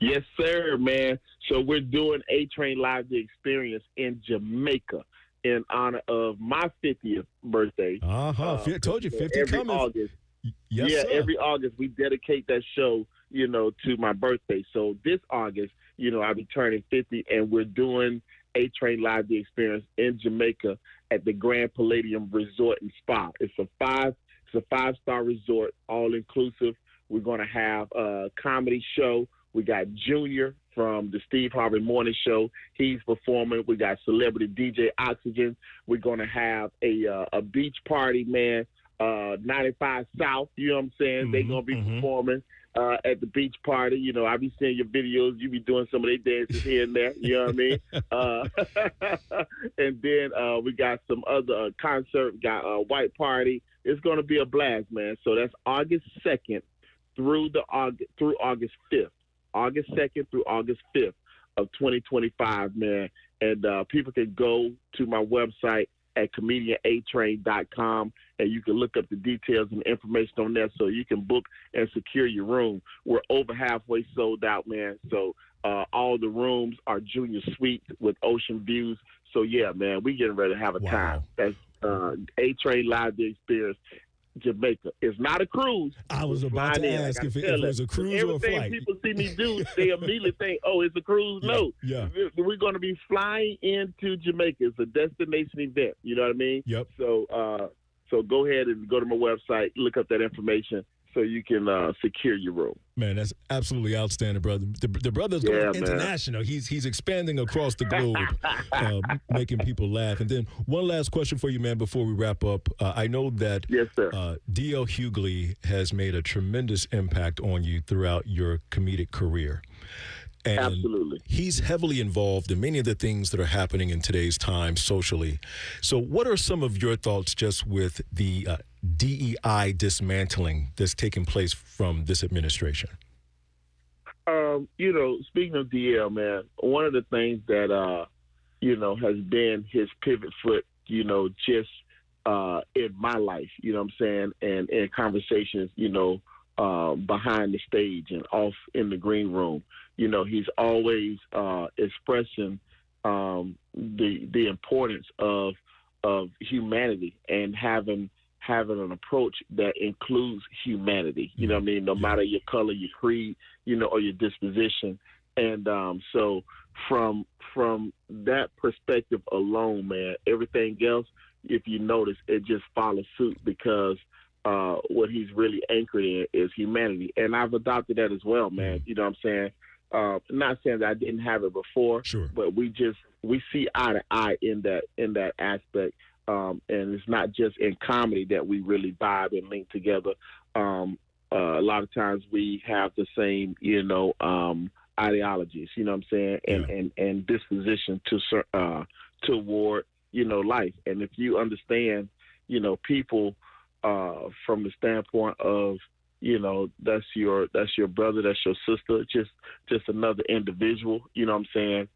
Yes, sir, man. So we're doing A-Train Live, the experience in Jamaica in honor of my 50th birthday. Told you, 50 every coming. August. Yes, sir. Every August we dedicate that show, to my birthday. So this August, I'll be turning 50, and we're doing A-Train Live, the experience in Jamaica at the Grand Palladium Resort and Spa. It's a 5-star resort, all inclusive. We're going to have a comedy show. We got Junior from the Steve Harvey Morning Show. He's performing. We got celebrity DJ Oxygen. We're going to have a beach party, man. 95 South, you know what I'm saying? They're going to be performing at the beach party. I be seeing your videos. You be doing some of their dances here and there. You know what I mean? And then we got some other concert. Got a white party. It's going to be a blast, man. So that's August 2nd through August 5th. August 2nd through August 5th of 2025, man. And people can go to my website at comedianatrain.com, and you can look up the details and information on there so you can book and secure your room. We're over halfway sold out, man. So all the rooms are junior suites with ocean views. So, yeah, man, we getting ready to have a time. That's A-Train Live, the experience. Jamaica. It's not a cruise. I was about to ask if it was a cruise or a flight. Everything people see me do, they immediately think, oh, it's a cruise. No. Yeah. We're going to be flying into Jamaica. It's a destination event. You know what I mean? Yep. So go ahead and go to my website, look up that information so you can secure your room. Man, that's absolutely outstanding, brother. The brother's going international. He's expanding across the globe, making people laugh. And then one last question for you, man, before we wrap up. I know that D.L. Hughley has made a tremendous impact on you throughout your comedic career. And absolutely. He's heavily involved in many of the things that are happening in today's time socially. So what are some of your thoughts just with the DEI dismantling that's taking place from this administration? Speaking of DL, man, one of the things that, has been his pivot foot, just in my life, you know what I'm saying, and in conversations, behind the stage and off in the green room, he's always expressing the importance of humanity and having an approach that includes humanity. You know what I mean? No matter your color, your creed, or your disposition. And so from that perspective alone, man, everything else, if you notice, it just follows suit because what he's really anchored in is humanity. And I've adopted that as well, man. You know what I'm saying? Not saying that I didn't have it before, sure, but we see eye to eye in that aspect. And it's not just in comedy that we really vibe and link together. A lot of times we have the same, ideologies, you know what I'm saying, and disposition toward, life. And if you understand, people from the standpoint of, that's your brother, that's your sister, just another individual, you know what I'm saying,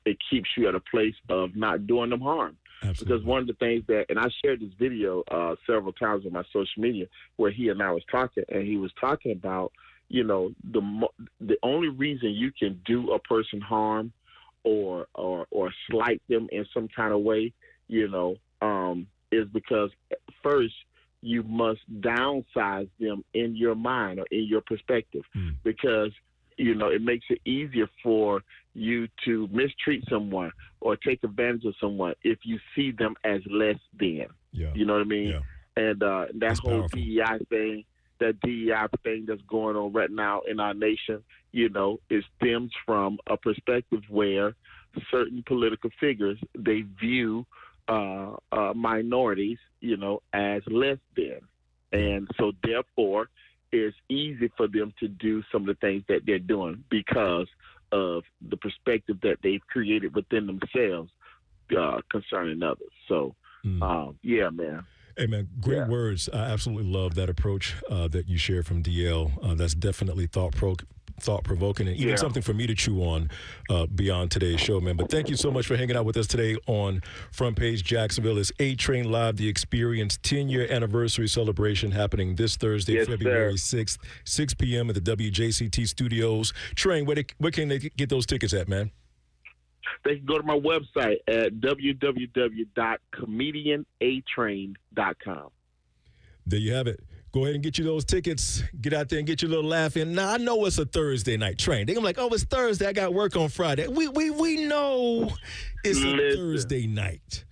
it keeps you at a place of not doing them harm. Absolutely. Because one of the things that, and I shared this video several times on my social media where he and I was talking, and he was talking about, the only reason you can do a person harm or slight them in some kind of way, is because first you must downsize them in your mind or in your perspective, because it makes it easier for you to mistreat someone or take advantage of someone if you see them as less than. Yeah. You know what I mean? Yeah. And that whole powerful. DEI thing, that's going on right now in our nation, it stems from a perspective where certain political figures, they view minorities, as less than. And so therefore, it's easy for them to do some of the things that they're doing because of the perspective that they've created within themselves concerning others. So, yeah, man. Hey, man, great words. I absolutely love that approach that you shared from DL. That's definitely thought-provoking and even something for me to chew on beyond today's show, man. But thank you so much for hanging out with us today on Front Page Jacksonville. It's A-Train Live, the Experience 10-year anniversary celebration happening this Thursday, February 6th, 6 p.m. at the WJCT studios. Train, where can they get those tickets at, man? They can go to my website at www.comedianatrain.com. There you have it. Go ahead and get you those tickets. Get out there and get your little laugh in. Now, I know it's a Thursday night train. They're like, oh, it's Thursday. I got work on Friday. We know it's a Thursday night.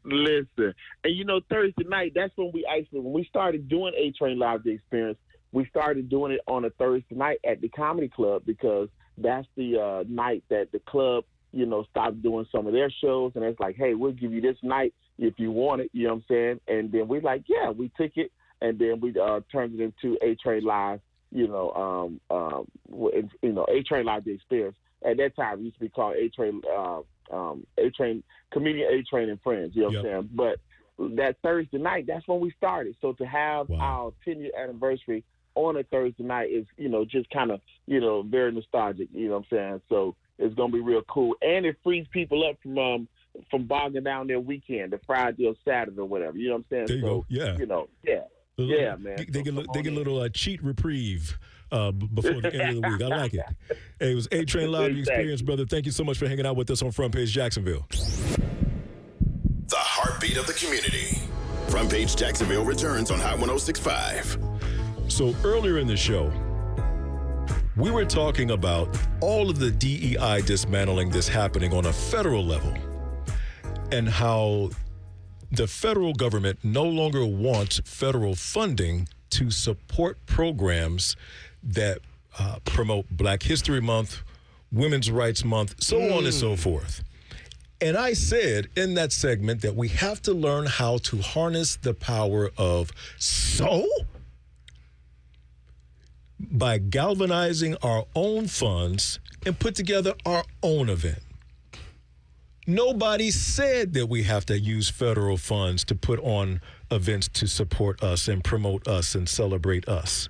Listen. And, Thursday night, that's when when we started doing A-Train Live, the Experience, we started doing it on a Thursday night at the Comedy Club because that's the night that the club, stopped doing some of their shows. And it's like, hey, we'll give you this night if you want it. You know what I'm saying? And then we're like, yeah, we took it. And then we turned it into A-Train Live, A-Train Live, the Experience. At that time, it used to be called A-Train, Comedian A-Train and Friends, you know what I'm saying? But that Thursday night, that's when we started. So to have our 10-year anniversary on a Thursday night is, just kind of, very nostalgic, you know what I'm saying? So it's going to be real cool. And it frees people up from bogging down their weekend, the Friday or Saturday or whatever, you know what I'm saying? There you go, yeah. Yeah, man. They get a little cheat reprieve before the end of the week. I like it. Hey, it was A-Train Live, the Experience, brother. Thank you so much for hanging out with us on Front Page Jacksonville. The heartbeat of the community. Front Page Jacksonville returns on Hot 106.5. So earlier in the show, we were talking about all of the DEI dismantling that's happening on a federal level and how the federal government no longer wants federal funding to support programs that promote Black History Month, Women's Rights Month, so on and so forth. And I said in that segment that we have to learn how to harness the power of by galvanizing our own funds and put together our own event. Nobody said that we have to use federal funds to put on events to support us and promote us and celebrate us.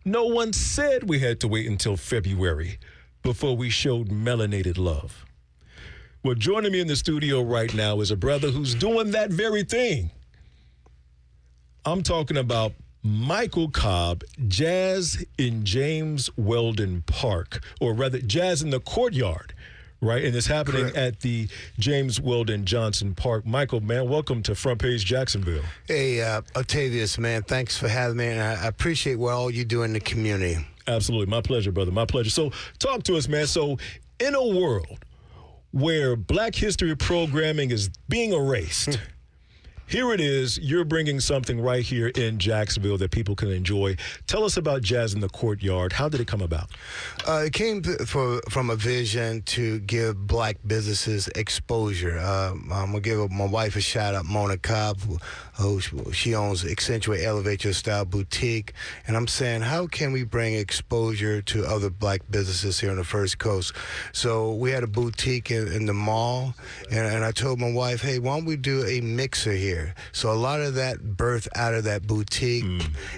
No one said we had to wait until February before we showed melanated love. Well, joining me in the studio right now is a brother who's doing that very thing. I'm talking about Michael Cobb, Jazz in James Weldon Park, or rather Jazz in the Courtyard, right? And it's happening Correct. at the James Weldon Johnson Park. Michael, man, welcome to Front Page Jacksonville. Hey, Octavius, man, thanks for having me, and I appreciate what all you do in the community. Absolutely. My pleasure, brother. My pleasure. So talk to us, man. So in a world where Black history programming is being erased, here it is. You're bringing something right here in Jacksonville that people can enjoy. Tell us about Jazz in the Courtyard. How did it come about? It came from a vision to give Black businesses exposure. I'm going to give my wife a shout-out, Mona Cobb, who she owns Accentuate Elevate Your Style Boutique. And I'm saying, how can we bring exposure to other Black businesses here on the First Coast? So we had a boutique in the mall, and I told my wife, hey, why don't we do a mixer here? So a lot of that birthed out of that boutique,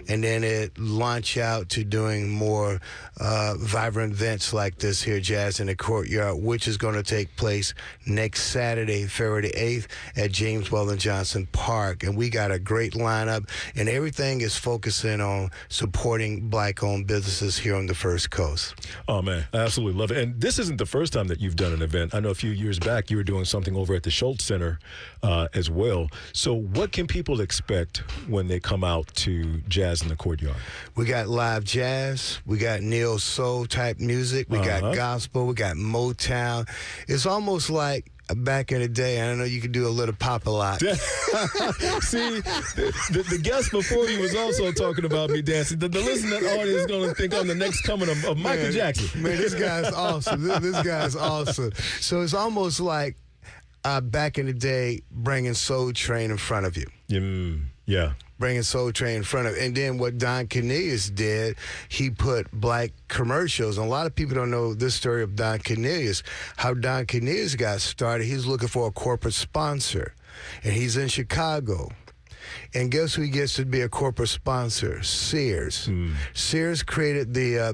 and then it launched out to doing more vibrant events like this here, Jazz in the Courtyard, which is going to take place next Saturday, February 8th at James Weldon Johnson Park. And we got a great lineup, and everything is focusing on supporting Black-owned businesses here on the First Coast. Oh, man, I absolutely love it. And this isn't the first time that you've done an event. I know a few years back you were doing something over at the Schultz Center as well. So what can people expect when they come out to Jazz in the Courtyard? We got live jazz, we got neo soul type music, we got gospel, we got Motown. It's almost like back in the day, I know you could do a little pop a lot. See, the guest before you was also talking about me dancing. The listening audience is going to think I'm the next coming of Michael Jackson. Man, this guy's awesome. This guy's awesome. So it's almost like back in the day, bringing Soul Train in front of you. Yeah. Bringing Soul Train in front of, and then what Don Cornelius did, he put Black commercials. And a lot of people don't know this story of Don Cornelius. How Don Cornelius got started, he's looking for a corporate sponsor, and he's in Chicago. And guess who he gets to be a corporate sponsor? Sears. Sears created the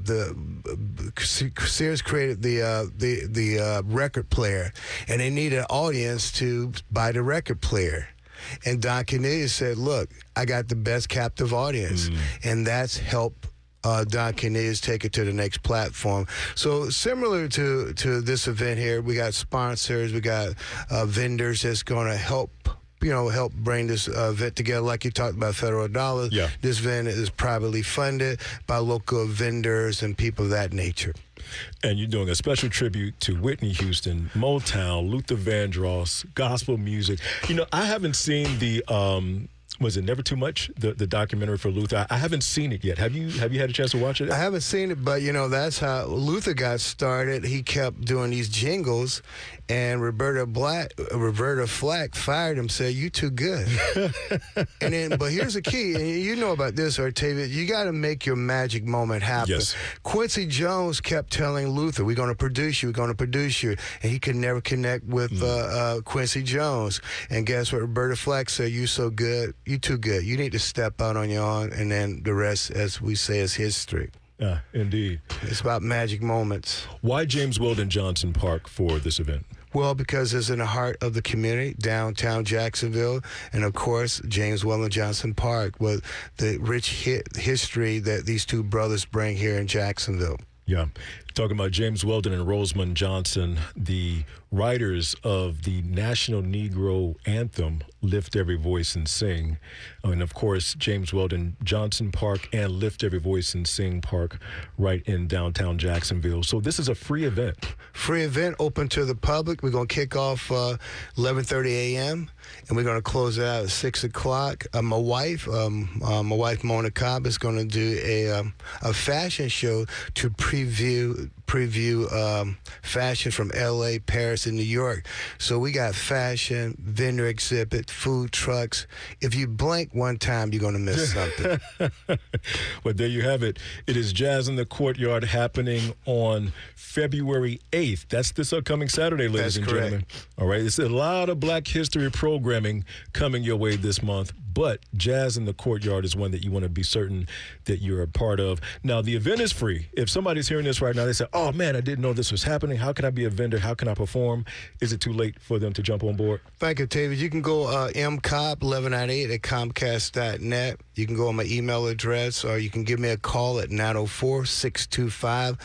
record player, and they needed an audience to buy the record player. And Don Cornelius said, look, I got the best captive audience. And that's helped Don Cornelius take it to the next platform. So similar to this event here, we got sponsors, we got vendors that's going to help bring this event together. Like you talked about federal dollars. Yeah. This event is privately funded by local vendors and people of that nature. And you're doing a special tribute to Whitney Houston, Motown, Luther Vandross, gospel music. You know, I haven't seen the was it Never Too Much, the documentary for Luther? I haven't seen it yet. Have you had a chance to watch it? I haven't seen it, but that's how Luther got started. He kept doing these jingles, and Roberta Flack fired him, said, "You too good." And then, but here's the key, and you know about this, Octavius, you got to make your magic moment happen. Yes. Quincy Jones kept telling Luther, "We're going to produce you, we're going to produce you," and he could never connect with Quincy Jones. And guess what Roberta Flack said? "You so good. You too good. You need to step out on your own," and then the rest, as we say, is history. Indeed. It's about magic moments. Why James Weldon Johnson Park for this event? Well, because it's in the heart of the community, downtown Jacksonville, and of course, James Weldon Johnson Park, with the rich history that these two brothers bring here in Jacksonville. Yeah. Talking about James Weldon and Rosamond Johnson, the writers of the National Negro Anthem, Lift Every Voice and Sing. And, of course, James Weldon Johnson Park and Lift Every Voice and Sing Park right in downtown Jacksonville. So this is a free event. Free event, open to the public. We're going to kick off 11:30 a.m., and we're going to close it out at 6 o'clock. My wife, Mona Cobb, is going to do a fashion show to preview fashion from L.A., Paris, and New York. So we got fashion, vendor exhibit, food trucks. If you blink one time, you're going to miss something. Well, there you have it. It is Jazz in the Courtyard happening on February 8th. That's this upcoming Saturday, ladies and gentlemen. All right. It's a lot of Black history programming coming your way this month, but Jazz in the Courtyard is one that you want to be certain that you're a part of. Now, the event is free. If somebody's hearing this right now, they say, oh, man, I didn't know this was happening. How can I be a vendor? How can I perform? Is it too late for them to jump on board? Thank you, Octavius. You can go mcobb1198 at comcast.net. You can go on my email address, or you can give me a call at 904-625-7937,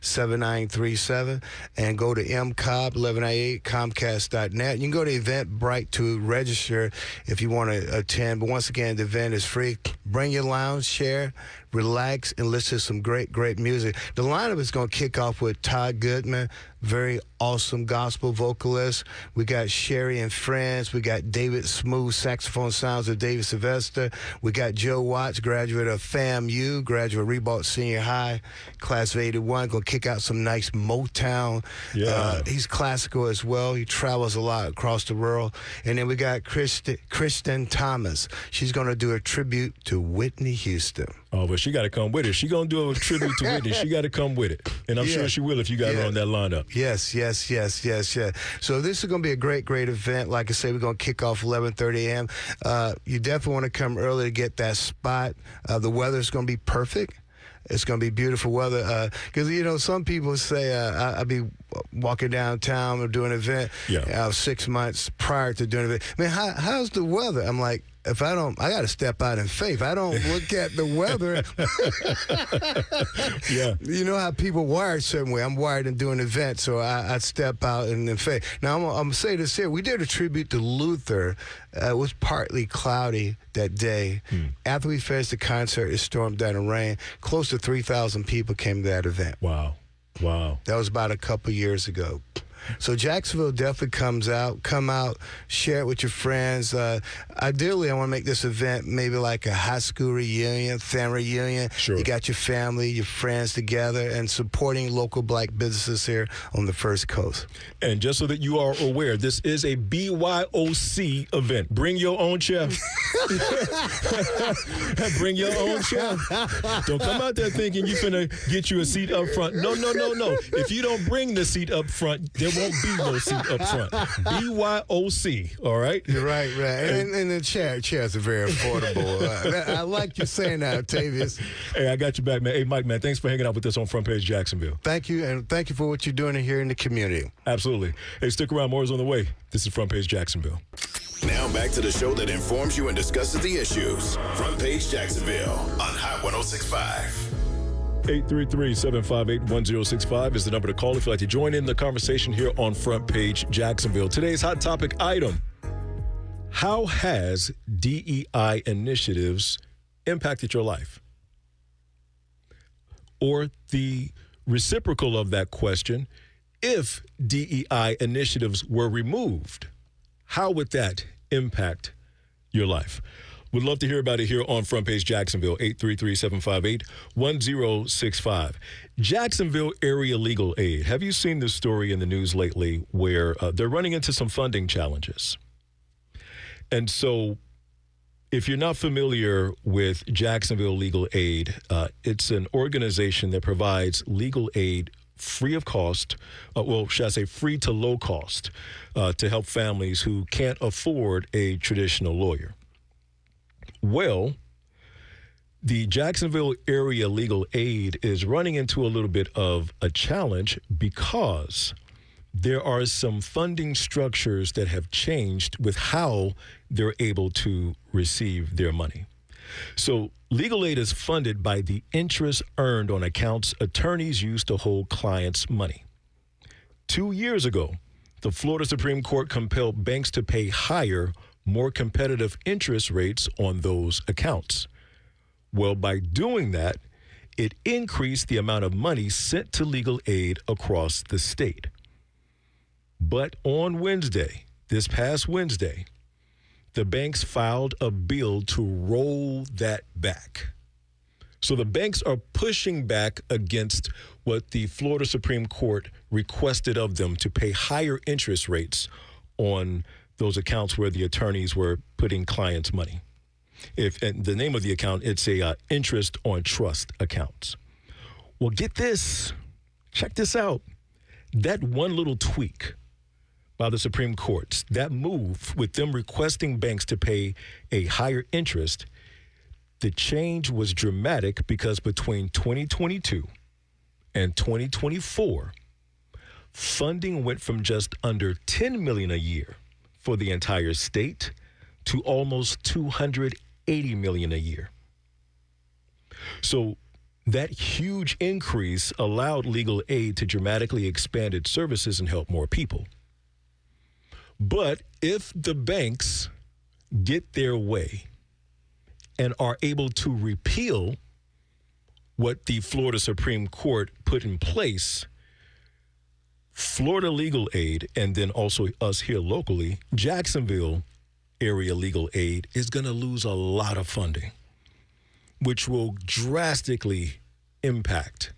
904-625-7937, and go to mcobb1198 comcast.net. You can go to Eventbrite to register if you want to attend. But once again, the event is free. Bring your lounge chair, relax, and listen to some great, great music. The lineup is going to kick off with Todd Goodman, very awesome gospel vocalist. We got Sherry and Friends. We got David Smooth, saxophone sounds of David Sylvester. We got Joe Watts, graduate of FAMU, graduate of Ribault Senior High, class of 81. Going to kick out some nice Motown. Yeah. He's classical as well. He travels a lot across the world. And then we got Kristen Thomas. She's going to do a tribute to Whitney Houston. Oh, but she got to come with it. She going to do a tribute to Whitney. She got to come with it. And I'm sure she will if you got her on that lineup. Yes. So this is going to be a great, great event. Like I say, we're going to kick off 11:30 a.m. You definitely want to come early to get that spot. The weather's going to be perfect. It's going to be beautiful weather. Because, some people say I'll be walking downtown or doing an event 6 months prior to doing an event. Man, how's the weather? I'm like, I got to step out in faith. I don't look at the weather. Yeah. You know how people wired a certain way. I'm wired in doing events, so I step out in faith. Now, I'm going to say this here. We did a tribute to Luther. It was partly cloudy that day. After we finished the concert, it stormed down and rained. Close to 3,000 people came to that event. Wow. That was about a couple years ago. So Jacksonville definitely come out, share it with your friends. Ideally, I want to make this event maybe like a high school reunion, family reunion. Sure. You got your family, your friends together, and supporting local black businesses here on the First Coast. And just so that you are aware, this is a BYOC event. Bring your own chair. Bring your own chair. Don't come out there thinking you're finna get you a seat up front. No. If you don't bring the seat up front, there won't be no seat up front. BYOC, all right? You're right. And the chairs are very affordable. I like you saying that, Octavius. Hey, I got you back, man. Hey, Mike, man, thanks for hanging out with us on Front Page Jacksonville. Thank you, and thank you for what you're doing here in the community. Absolutely. Hey, stick around. More is on the way. This is Front Page Jacksonville. Now back to the show that informs you and discusses the issues. Front Page Jacksonville on Hot 106.5. 833-758-1065 is the number to call if you'd like to join in the conversation here on Front Page Jacksonville. Today's hot topic item: how has DEI initiatives impacted your life? Or the reciprocal of that question, if DEI initiatives were removed, how would that impact your life? We'd love to hear about it here on Front Page Jacksonville, 833-758-1065. Jacksonville Area Legal Aid. Have you seen this story in the news lately where they're running into some funding challenges? And so if you're not familiar with Jacksonville Legal Aid, it's an organization that provides legal aid free of cost, free to low cost, to help families who can't afford a traditional lawyer. Well, the Jacksonville Area Legal Aid is running into a little bit of a challenge because there are some funding structures that have changed with how they're able to receive their money. So legal aid is funded by the interest earned on accounts attorneys use to hold clients' money. 2 years ago, the Florida Supreme Court compelled banks to pay higher, more competitive interest rates on those accounts. Well, by doing that, it increased the amount of money sent to legal aid across the state. But on this past Wednesday, the banks filed a bill to roll that back. So the banks are pushing back against what the Florida Supreme Court requested of them to pay higher interest rates on those accounts where the attorneys were putting clients' money. And the name of the account, it's a interest on trust accounts. Well, get this. Check this out. That one little tweak by the Supreme Court, that move with them requesting banks to pay a higher interest, the change was dramatic because between 2022 and 2024, funding went from just under $10 million a year for the entire state to almost $280 million a year. So that huge increase allowed legal aid to dramatically expand its services and help more people. But if the banks get their way and are able to repeal what the Florida Supreme Court put in place, Florida legal aid, and then also us here locally, Jacksonville area legal aid is going to lose a lot of funding, which will drastically impact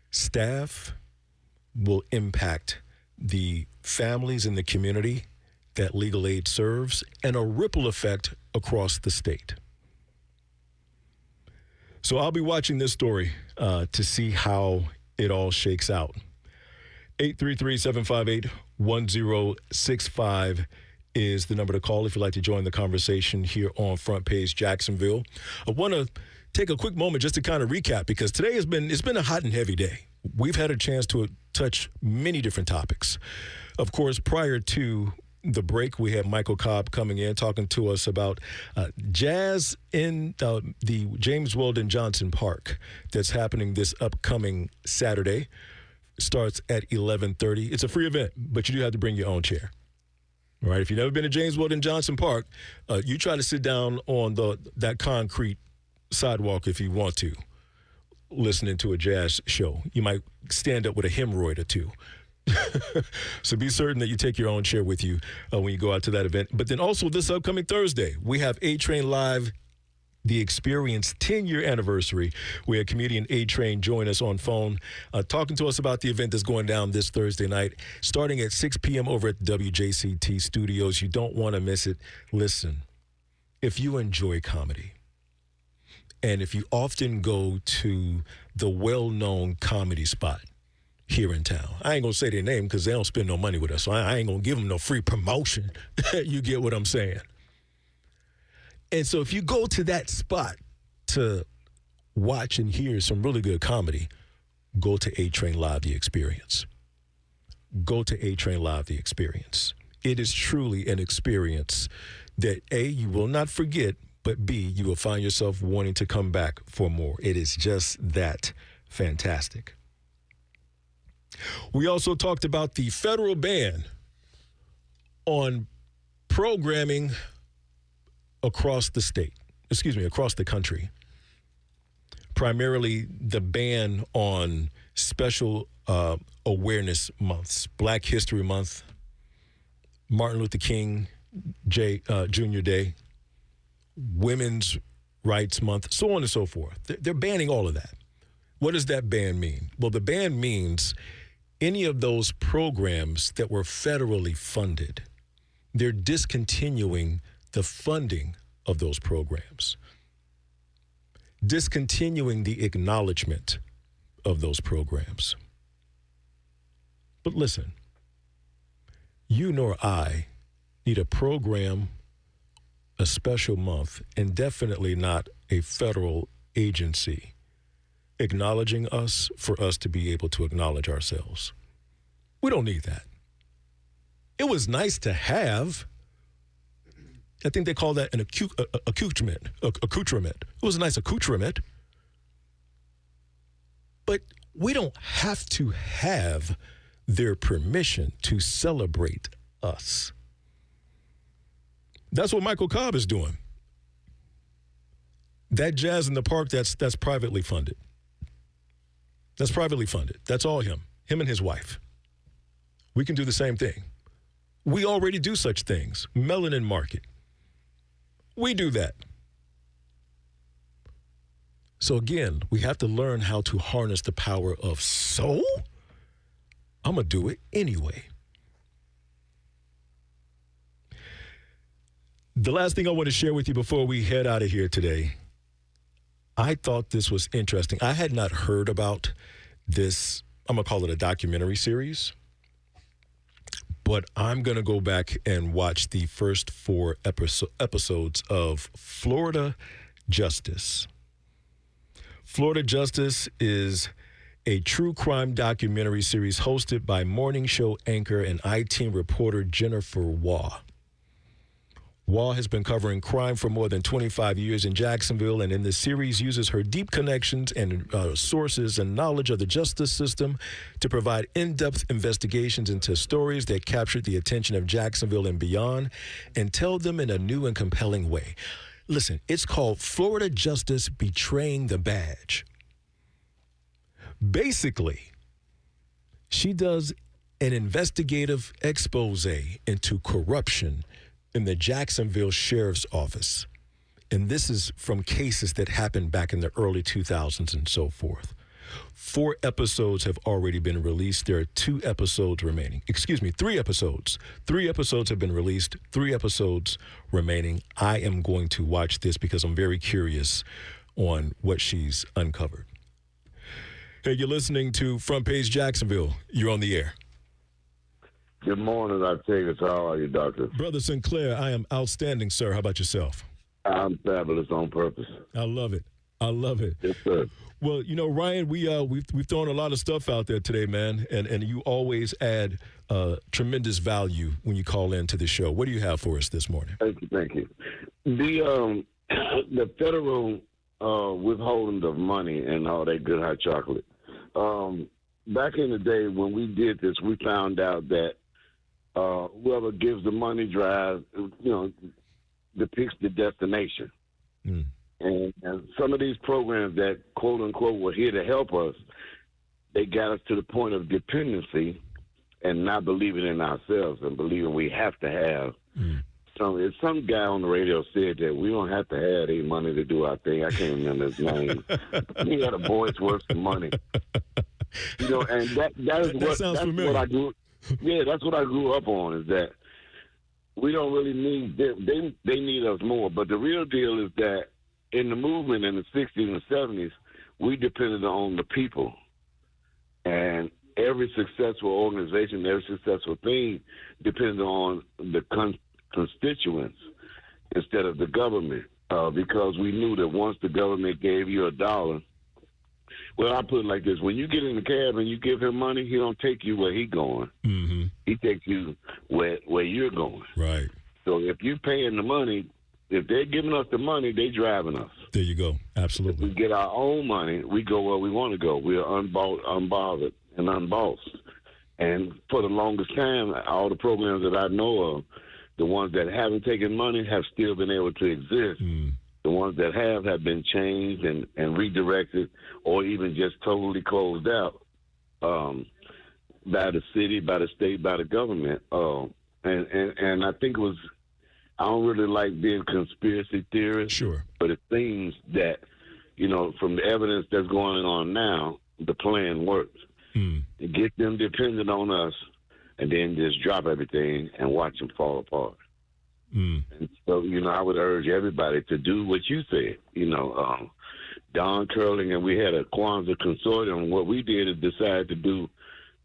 staff, will impact the families in the community that legal aid serves, and a ripple effect across the state. So I'll be watching this story to see how it all shakes out. 833-758-1065 is the number to call if you'd like to join the conversation here on Front Page Jacksonville. I want to take a quick moment just to kind of recap, because today it's been a hot and heavy day. We've had a chance to touch many different topics. Of course, prior to the break, we had Michael Cobb coming in talking to us about jazz in the James Weldon Johnson Park that's happening this upcoming Saturday. Starts at 11:30. It's a free event, but you do have to bring your own chair. All right, if you've never been to James Weldon Johnson Park, you try to sit down on that concrete sidewalk if you want to, listening to a jazz show. You might stand up with a hemorrhoid or two. So be certain that you take your own chair with you when you go out to that event. But then also this upcoming Thursday, we have A-Train Live, the Experience 10-year anniversary. We had comedian A-Train join us on phone, talking to us about the event that's going down this Thursday night, starting at 6 p.m. over at WJCT Studios. You don't want to miss it. Listen, if you enjoy comedy, and if you often go to the well-known comedy spot here in town, I ain't going to say their name because they don't spend no money with us, so I ain't going to give them no free promotion. You get what I'm saying? And so if you go to that spot to watch and hear some really good comedy, go to A-Train Live, the Experience. Go to A-Train Live, the Experience. It is truly an experience that, A, you will not forget, but B, you will find yourself wanting to come back for more. It is just that fantastic. We also talked about the federal ban on programming across the country. Primarily the ban on special awareness months, Black History Month, Martin Luther King Jr. Day, Women's Rights Month, so on and so forth. They're banning all of that. What does that ban mean? Well, the ban means any of those programs that were federally funded, they're discontinuing the funding of those programs, discontinuing the acknowledgement of those programs. But listen, you nor I need a program, a special month, and definitely not a federal agency acknowledging us for us to be able to acknowledge ourselves. We don't need that. It was nice to have. I think they call that an accoutrement. It was a nice accoutrement. But we don't have to have their permission to celebrate us. That's what Michael Cobb is doing. That jazz in the park, that's privately funded. That's privately funded. That's all him and his wife. We can do the same thing. We already do such things. Melanin Market. We do that. So again, we have to learn how to harness the power of soul. I'm going to do it anyway. The last thing I want to share with you before we head out of here today, I thought this was interesting. I had not heard about this, I'm going to call it a documentary series, but I'm going to go back and watch the first 4 episodes of Florida Justice. Florida Justice is a true crime documentary series hosted by morning show anchor and I-Team reporter Jennifer Waugh. Wall has been covering crime for more than 25 years in Jacksonville, and in this series uses her deep connections and sources and knowledge of the justice system to provide in-depth investigations into stories that captured the attention of Jacksonville and beyond and tell them in a new and compelling way. Listen, it's called Florida Justice Betraying the Badge. Basically, she does an investigative expose into corruption in the Jacksonville Sheriff's Office. And this is from cases that happened back in the early 2000s and so forth. 4 episodes have already been released. There are 2 episodes remaining. 3 episodes. 3 episodes have been released, 3 episodes remaining. I am going to watch this because I'm very curious on what she's uncovered. Hey, you're listening to Front Page Jacksonville. You're on the air. Good morning, Octavius. How are you, Doctor? Brother Sinclair, I am outstanding, sir. How about yourself? I'm fabulous on purpose. I love it. I love it. Yes, sir. Well, you know, Ryan, we've thrown a lot of stuff out there today, man, and you always add tremendous value when you call into the show. What do you have for us this morning? Thank you. The federal withholding of money and all that good hot chocolate. Back in the day when we did this, we found out that whoever gives the money drive, depicts the destination. Mm. And some of these programs that, quote unquote, were here to help us, they got us to the point of dependency and not believing in ourselves and believing we have to have. Mm. Some guy on the radio said that we don't have to have any money to do our thing. I can't remember his name. He had a voice worth some money. And that's what I grew. Yeah, that's what I grew up on, is that we don't really need them. They need us more. But the real deal is that in the movement in the 60s and 70s, we depended on the people. And every successful organization, every successful thing depended on the constituents instead of the government, because we knew that once the government gave you $1, well, I put it like this: when you get in the cab and you give him money, he don't take you where he going. Mm-hmm. He takes you where you're going. Right. So if you're paying the money, if they're giving us the money, they're driving us. There you go. Absolutely. If we get our own money, we go where we want to go. We are unbothered and unbossed. And for the longest time, all the programs that I know of, the ones that haven't taken money have still been able to exist. Mm. The ones that have been changed and redirected, or even just totally closed out by the city, by the state, by the government. And I think it was, I don't really like being conspiracy theorist. Sure. But it seems that, from the evidence that's going on now, the plan works. Mm. Get them dependent on us, and then just drop everything and watch them fall apart. Mm. And so, I would urge everybody to do what you said. Don Curling and we had a Kwanzaa consortium. What we did is decide to do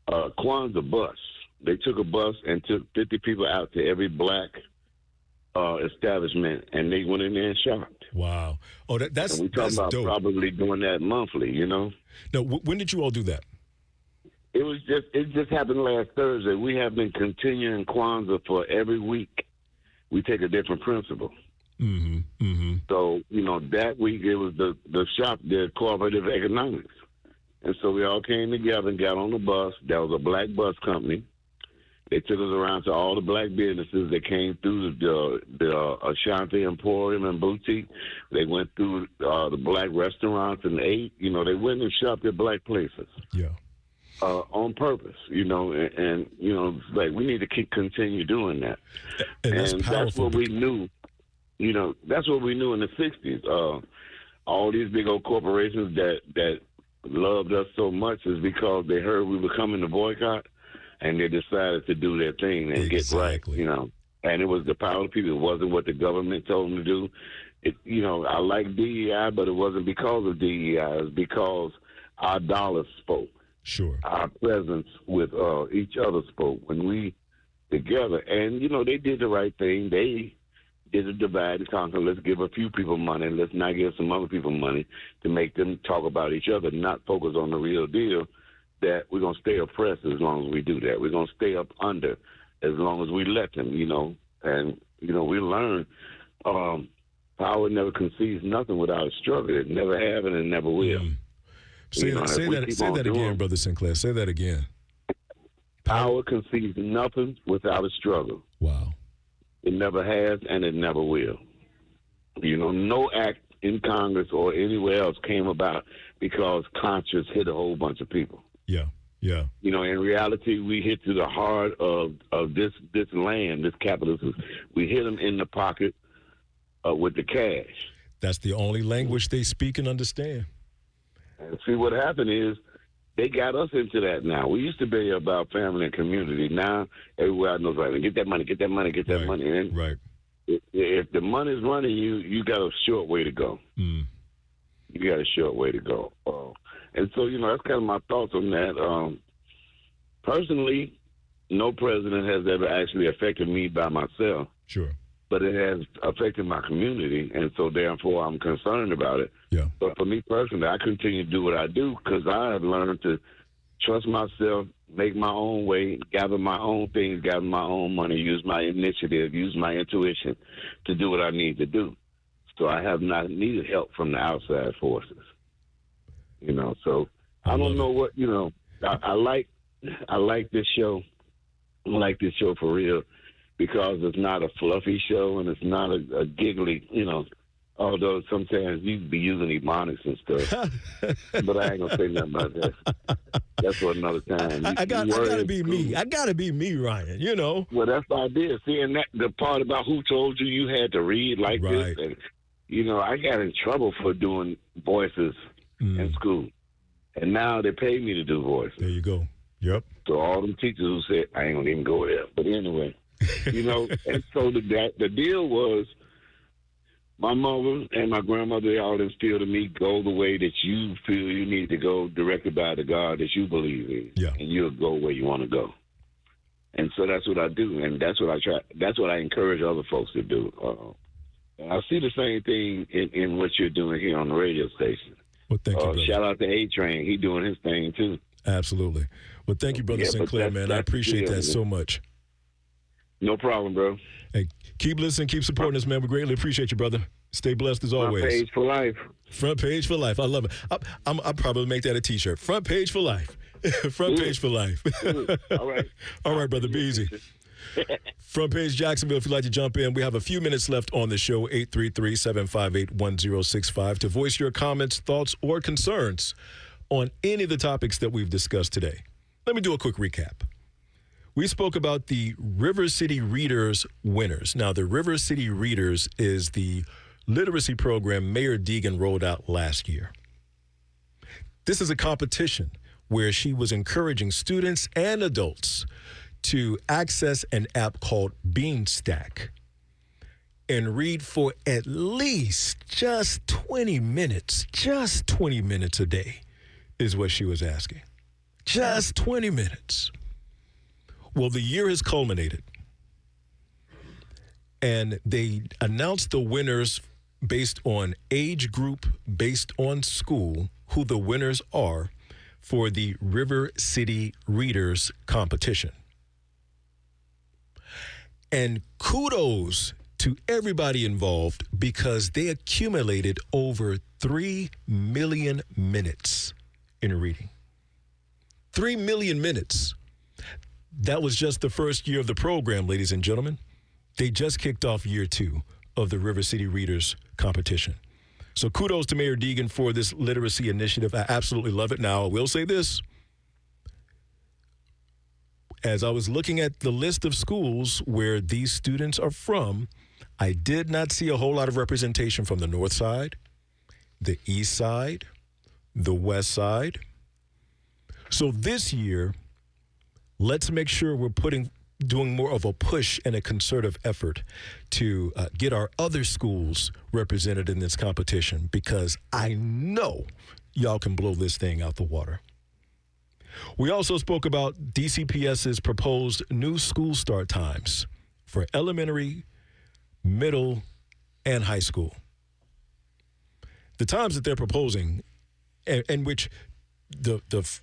a Kwanzaa bus. They took a bus and took 50 people out to every black establishment, and they went in there and shopped. Wow. Oh, that's we talking about dope. Probably doing that monthly. Now, when did you all do that? It just happened last Thursday. We have been continuing Kwanzaa for every week. We take a different principle. Mm-hmm. Mm-hmm. So, that week it was the shop, the cooperative economics. And so we all came together and got on the bus. That was a black bus company. They took us around to all the black businesses that came through the Ashanti Emporium and Boutique. They went through the black restaurants and ate. They went and shopped at black places. Yeah. On purpose, and like we need to continue doing that. And that's what we knew. That's what we knew in the 60s. All these big old corporations that loved us so much is because they heard we were coming to boycott, and they decided to do their thing and get right. And it was the power of people. It wasn't what the government told them to do. I like DEI, but it wasn't because of DEI. It was because our dollars spoke. Sure. Our presence with each other spoke when we together. And, they did the right thing. They did a divide and conquer. Let's give a few people money. Let's not give some other people money to make them talk about each other, not focus on the real deal, that we're going to stay oppressed as long as we do that. We're going to stay up under as long as we let them, And, we learn power never concedes nothing without a struggle. It never have and it never will. Say that again, Brother Sinclair. Say that again. Power concedes nothing without a struggle. Wow. It never has and it never will. No act in Congress or anywhere else came about because conscience hit a whole bunch of people. Yeah. Yeah. In reality, we hit to the heart of this land, this capitalism. We hit them in the pocket with the cash. That's the only language they speak and understand. And see, what happened is they got us into that now. We used to be about family and community. Now, everywhere knows, right, get that money, get that money, get that money. And right. If the money's running you got a short way to go. You got a short way to go. And so, that's kind of my thoughts on that. Personally, no president has ever actually affected me by myself. Sure. But it has affected my community, and so therefore I'm concerned about it. Yeah. But for me personally, I continue to do what I do because I have learned to trust myself, make my own way, gather my own things, gather my own money, use my initiative, use my intuition to do what I need to do. So I have not needed help from the outside forces. So I don't know what, I like this show. I like this show for real because it's not a fluffy show and it's not a giggly, although sometimes you be using ebonics and stuff. But I ain't going to say nothing about that. That's for another time. I gotta be me. I gotta be me, Ryan, Well, that's the idea. Seeing that, the part about who told you had to read like this. And, I got in trouble for doing voices in school. And now they pay me to do voices. There you go. Yep. So all them teachers who said, I ain't going to even go there. But anyway, and so the deal was my mother and my grandmother, they all instilled in me, go the way that you feel you need to go, directed by the God that you believe in. Yeah. And you'll go where you want to go. And so that's what I do. And that's what I try. That's what I encourage other folks to do. And I see the same thing in what you're doing here on the radio station. Well, thank you, brother. Shout out to A-Train. He doing his thing, too. Absolutely. Well, thank you, Brother Sinclair, man. I appreciate that so much. No problem, bro. Hey, keep listening, keep supporting us, man. We greatly appreciate you, brother. Stay blessed as always. Front page for life. Front page for life. I love it. I'll probably make that a T-shirt. Front page for life. Front page for life. All right. All right, brother. Be easy. Front page Jacksonville, if you'd like to jump in. We have a few minutes left on the show, 833-758-1065, to voice your comments, thoughts, or concerns on any of the topics that we've discussed today. Let me do a quick recap. We spoke about the River City Readers winners. Now, the River City Readers is the literacy program Mayor Deegan rolled out last year. This is a competition where she was encouraging students and adults to access an app called Beanstack and read for at least just 20 minutes a day is what she was asking. Just 20 minutes. Well, the year has culminated, and they announced the winners based on age group, based on school, who the winners are for the River City Readers competition. And kudos to everybody involved because they accumulated over 3 million minutes in reading. 3 million minutes. That was just the first year of the program, ladies and gentlemen. They just kicked off year 2 of the River City Readers competition. So kudos to Mayor Deegan for this literacy initiative. I absolutely love it. Now, I will say this. As I was looking at the list of schools where these students are from, I did not see a whole lot of representation from the north side, the east side, the west side. So this year, let's make sure we're doing more of a push and a concerted effort to get our other schools represented in this competition, because I know y'all can blow this thing out the water. We also spoke about DCPS's proposed new school start times for elementary, middle, and high school. The times that they're proposing, and which the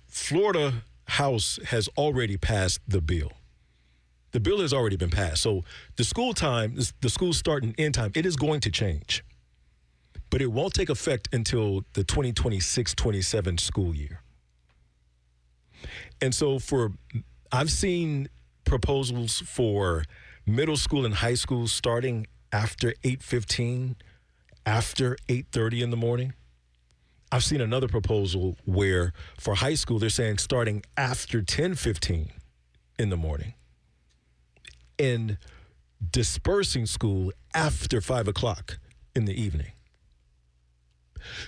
Florida House has already passed the bill. The bill has already been passed. So the school start and end time, it is going to change. But it won't take effect until the 2026-27 school year. And so I've seen proposals for middle school and high school starting after 8:15, after 8:30 in the morning. I've seen another proposal where for high school, they're saying starting after 10:15 in the morning and dispersing school after 5 o'clock in the evening.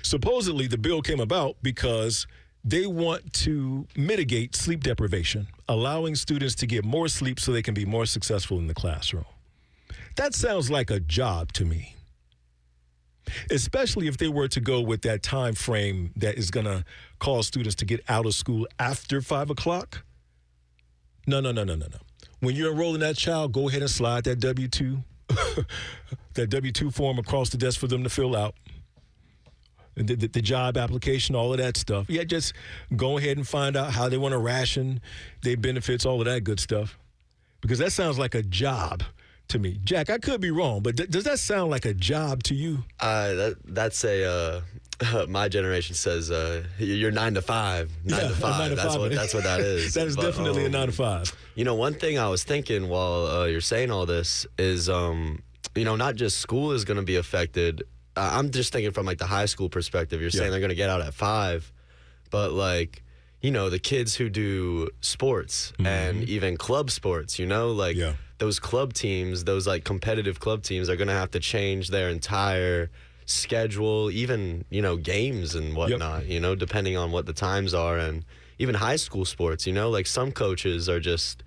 Supposedly, the bill came about because they want to mitigate sleep deprivation, allowing students to get more sleep so they can be more successful in the classroom. That sounds like a job to me, especially if they were to go with that time frame that is going to cause students to get out of school after 5 o'clock. No. When you're enrolling that child, go ahead and slide that W-2, that W-2 form across the desk for them to fill out. The job application, all of that stuff. Yeah, just go ahead and find out how they want to ration their benefits, all of that good stuff. Because that sounds like a job to me. Jack, I could be wrong, but does that sound like a job to you? That's my generation says you're 9 to 5. 9 to 5. That's what that is. That is definitely a 9 to 5. One thing I was thinking while you're saying all this is, not just school is going to be affected. I'm just thinking from like the high school perspective. You're saying they're going to get out at 5, but like, the kids who do sports and even club sports, those club teams, those like competitive club teams are going to have to change their entire schedule, even, games and whatnot, depending on what the times are. And even high school sports, like some coaches are just,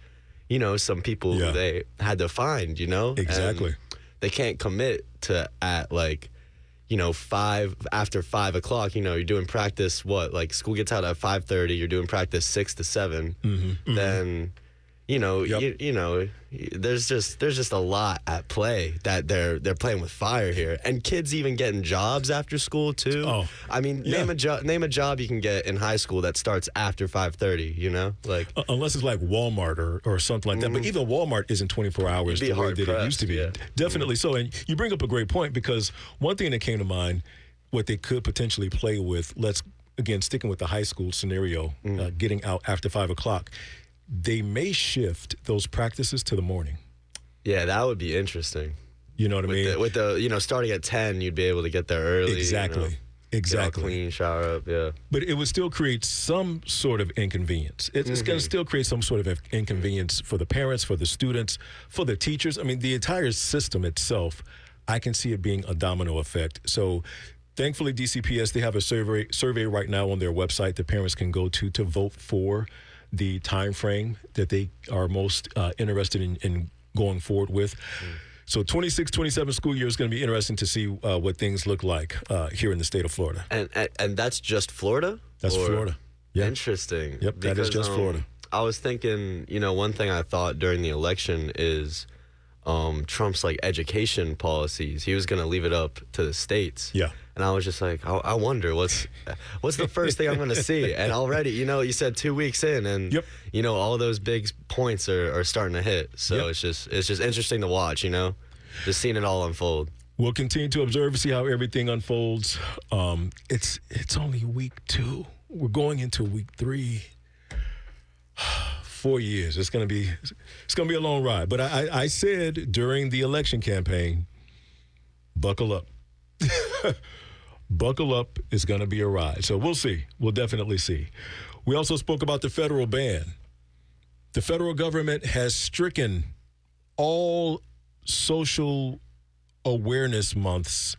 some people who they had to find, Exactly. And they can't commit to at like, after 5 o'clock, you're doing practice, like school gets out at 5:30, you're doing practice 6 to 7, then, there's just a lot at play that they're playing with fire here. And kids even getting jobs after school too. Oh, I mean, name a job you can get in high school that starts after 5:30, like unless it's like Walmart or something like that. But even Walmart isn't 24 hours the way that it used to be. Yeah. Definitely so. And you bring up a great point, because one thing that came to mind, what they could potentially play with, sticking with the high school scenario, getting out after 5 o'clock, they may shift those practices to the morning. Yeah, that would be interesting. You know what I mean? With the starting at 10, you'd be able to get there early. Exactly. Exactly. Get all clean, shower up, yeah. But it would still create some sort of inconvenience. It's going to still create some sort of inconvenience for the parents, for the students, for the teachers. I mean, the entire system itself, I can see it being a domino effect. So thankfully, DCPS, they have a survey right now on their website that parents can go to vote for the time frame that they are most interested in going forward with. So 26-27 school year is going to be interesting to see what things look like here in the state of Florida. And that's just Florida? That's Florida. Yeah. Interesting. Yep, that is just Florida. I was thinking, one thing I thought during the election is Trump's like education policies. He was going to leave it up to the states. Yeah. And I was just like, I wonder what's the first thing I'm going to see. And already, you said 2 weeks in, and all those big points are starting to hit. So it's just interesting to watch. Just seeing it all unfold. We'll continue to observe and see how everything unfolds. It's only week 2. We're going into week 3. 4 years. It's gonna be a long ride. But I said during the election campaign, buckle up. Buckle up. It's going to be a ride. So we'll see. We'll definitely see. We also spoke about the federal ban. The federal government has stricken all social awareness months,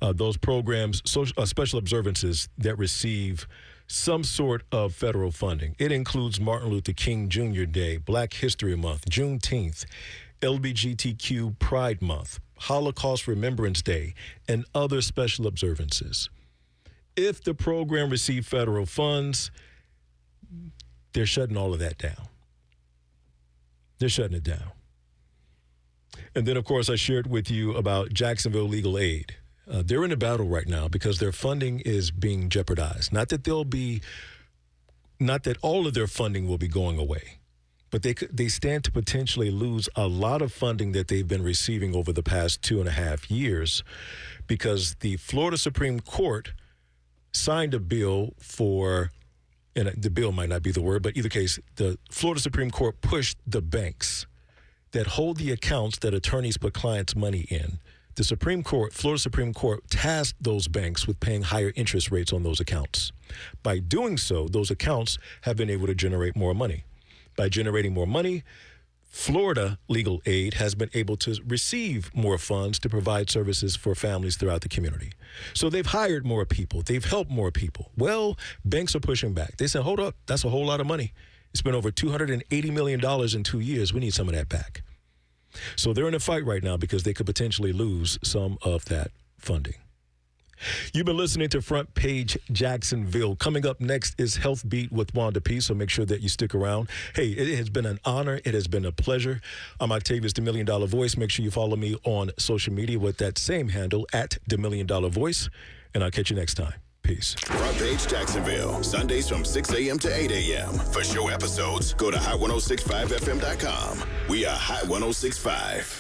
those programs, special observances that receive some sort of federal funding. It includes Martin Luther King Jr. Day, Black History Month, Juneteenth, LGBTQ Pride Month, Holocaust Remembrance Day, and other special observances. If the program received federal funds, they're shutting all of that down. They're shutting it down. And then, of course, I shared with you about Jacksonville Legal Aid. They're in a battle right now because their funding is being jeopardized. Not that all of their funding will be going away, but they stand to potentially lose a lot of funding that they've been receiving over the past 2.5 years because the Florida Supreme Court signed a bill for, and the bill might not be the word, but either case, the Florida Supreme Court pushed the banks that hold the accounts that attorneys put clients' money in. The Florida Supreme Court tasked those banks with paying higher interest rates on those accounts. By doing so, those accounts have been able to generate more money. By generating more money, Florida legal aid has been able to receive more funds to provide services for families throughout the community. So they've hired more people. They've helped more people. Well, banks are pushing back. They said, hold up, that's a whole lot of money. It's been over $280 million in 2 years. We need some of that back. So they're in a fight right now because they could potentially lose some of that funding. You've been listening to Front Page Jacksonville. Coming up next is Health Beat with Wanda P, so make sure that you stick around. Hey, it has been an honor. It has been a pleasure. I'm Octavius, the $1 Million Voice. Make sure you follow me on social media with that same handle, at the $1 Million Voice, and I'll catch you next time. Peace. Front Page Jacksonville, Sundays from 6 a.m. to 8 a.m. For show episodes, go to hot1065fm.com. We are Hot 1065.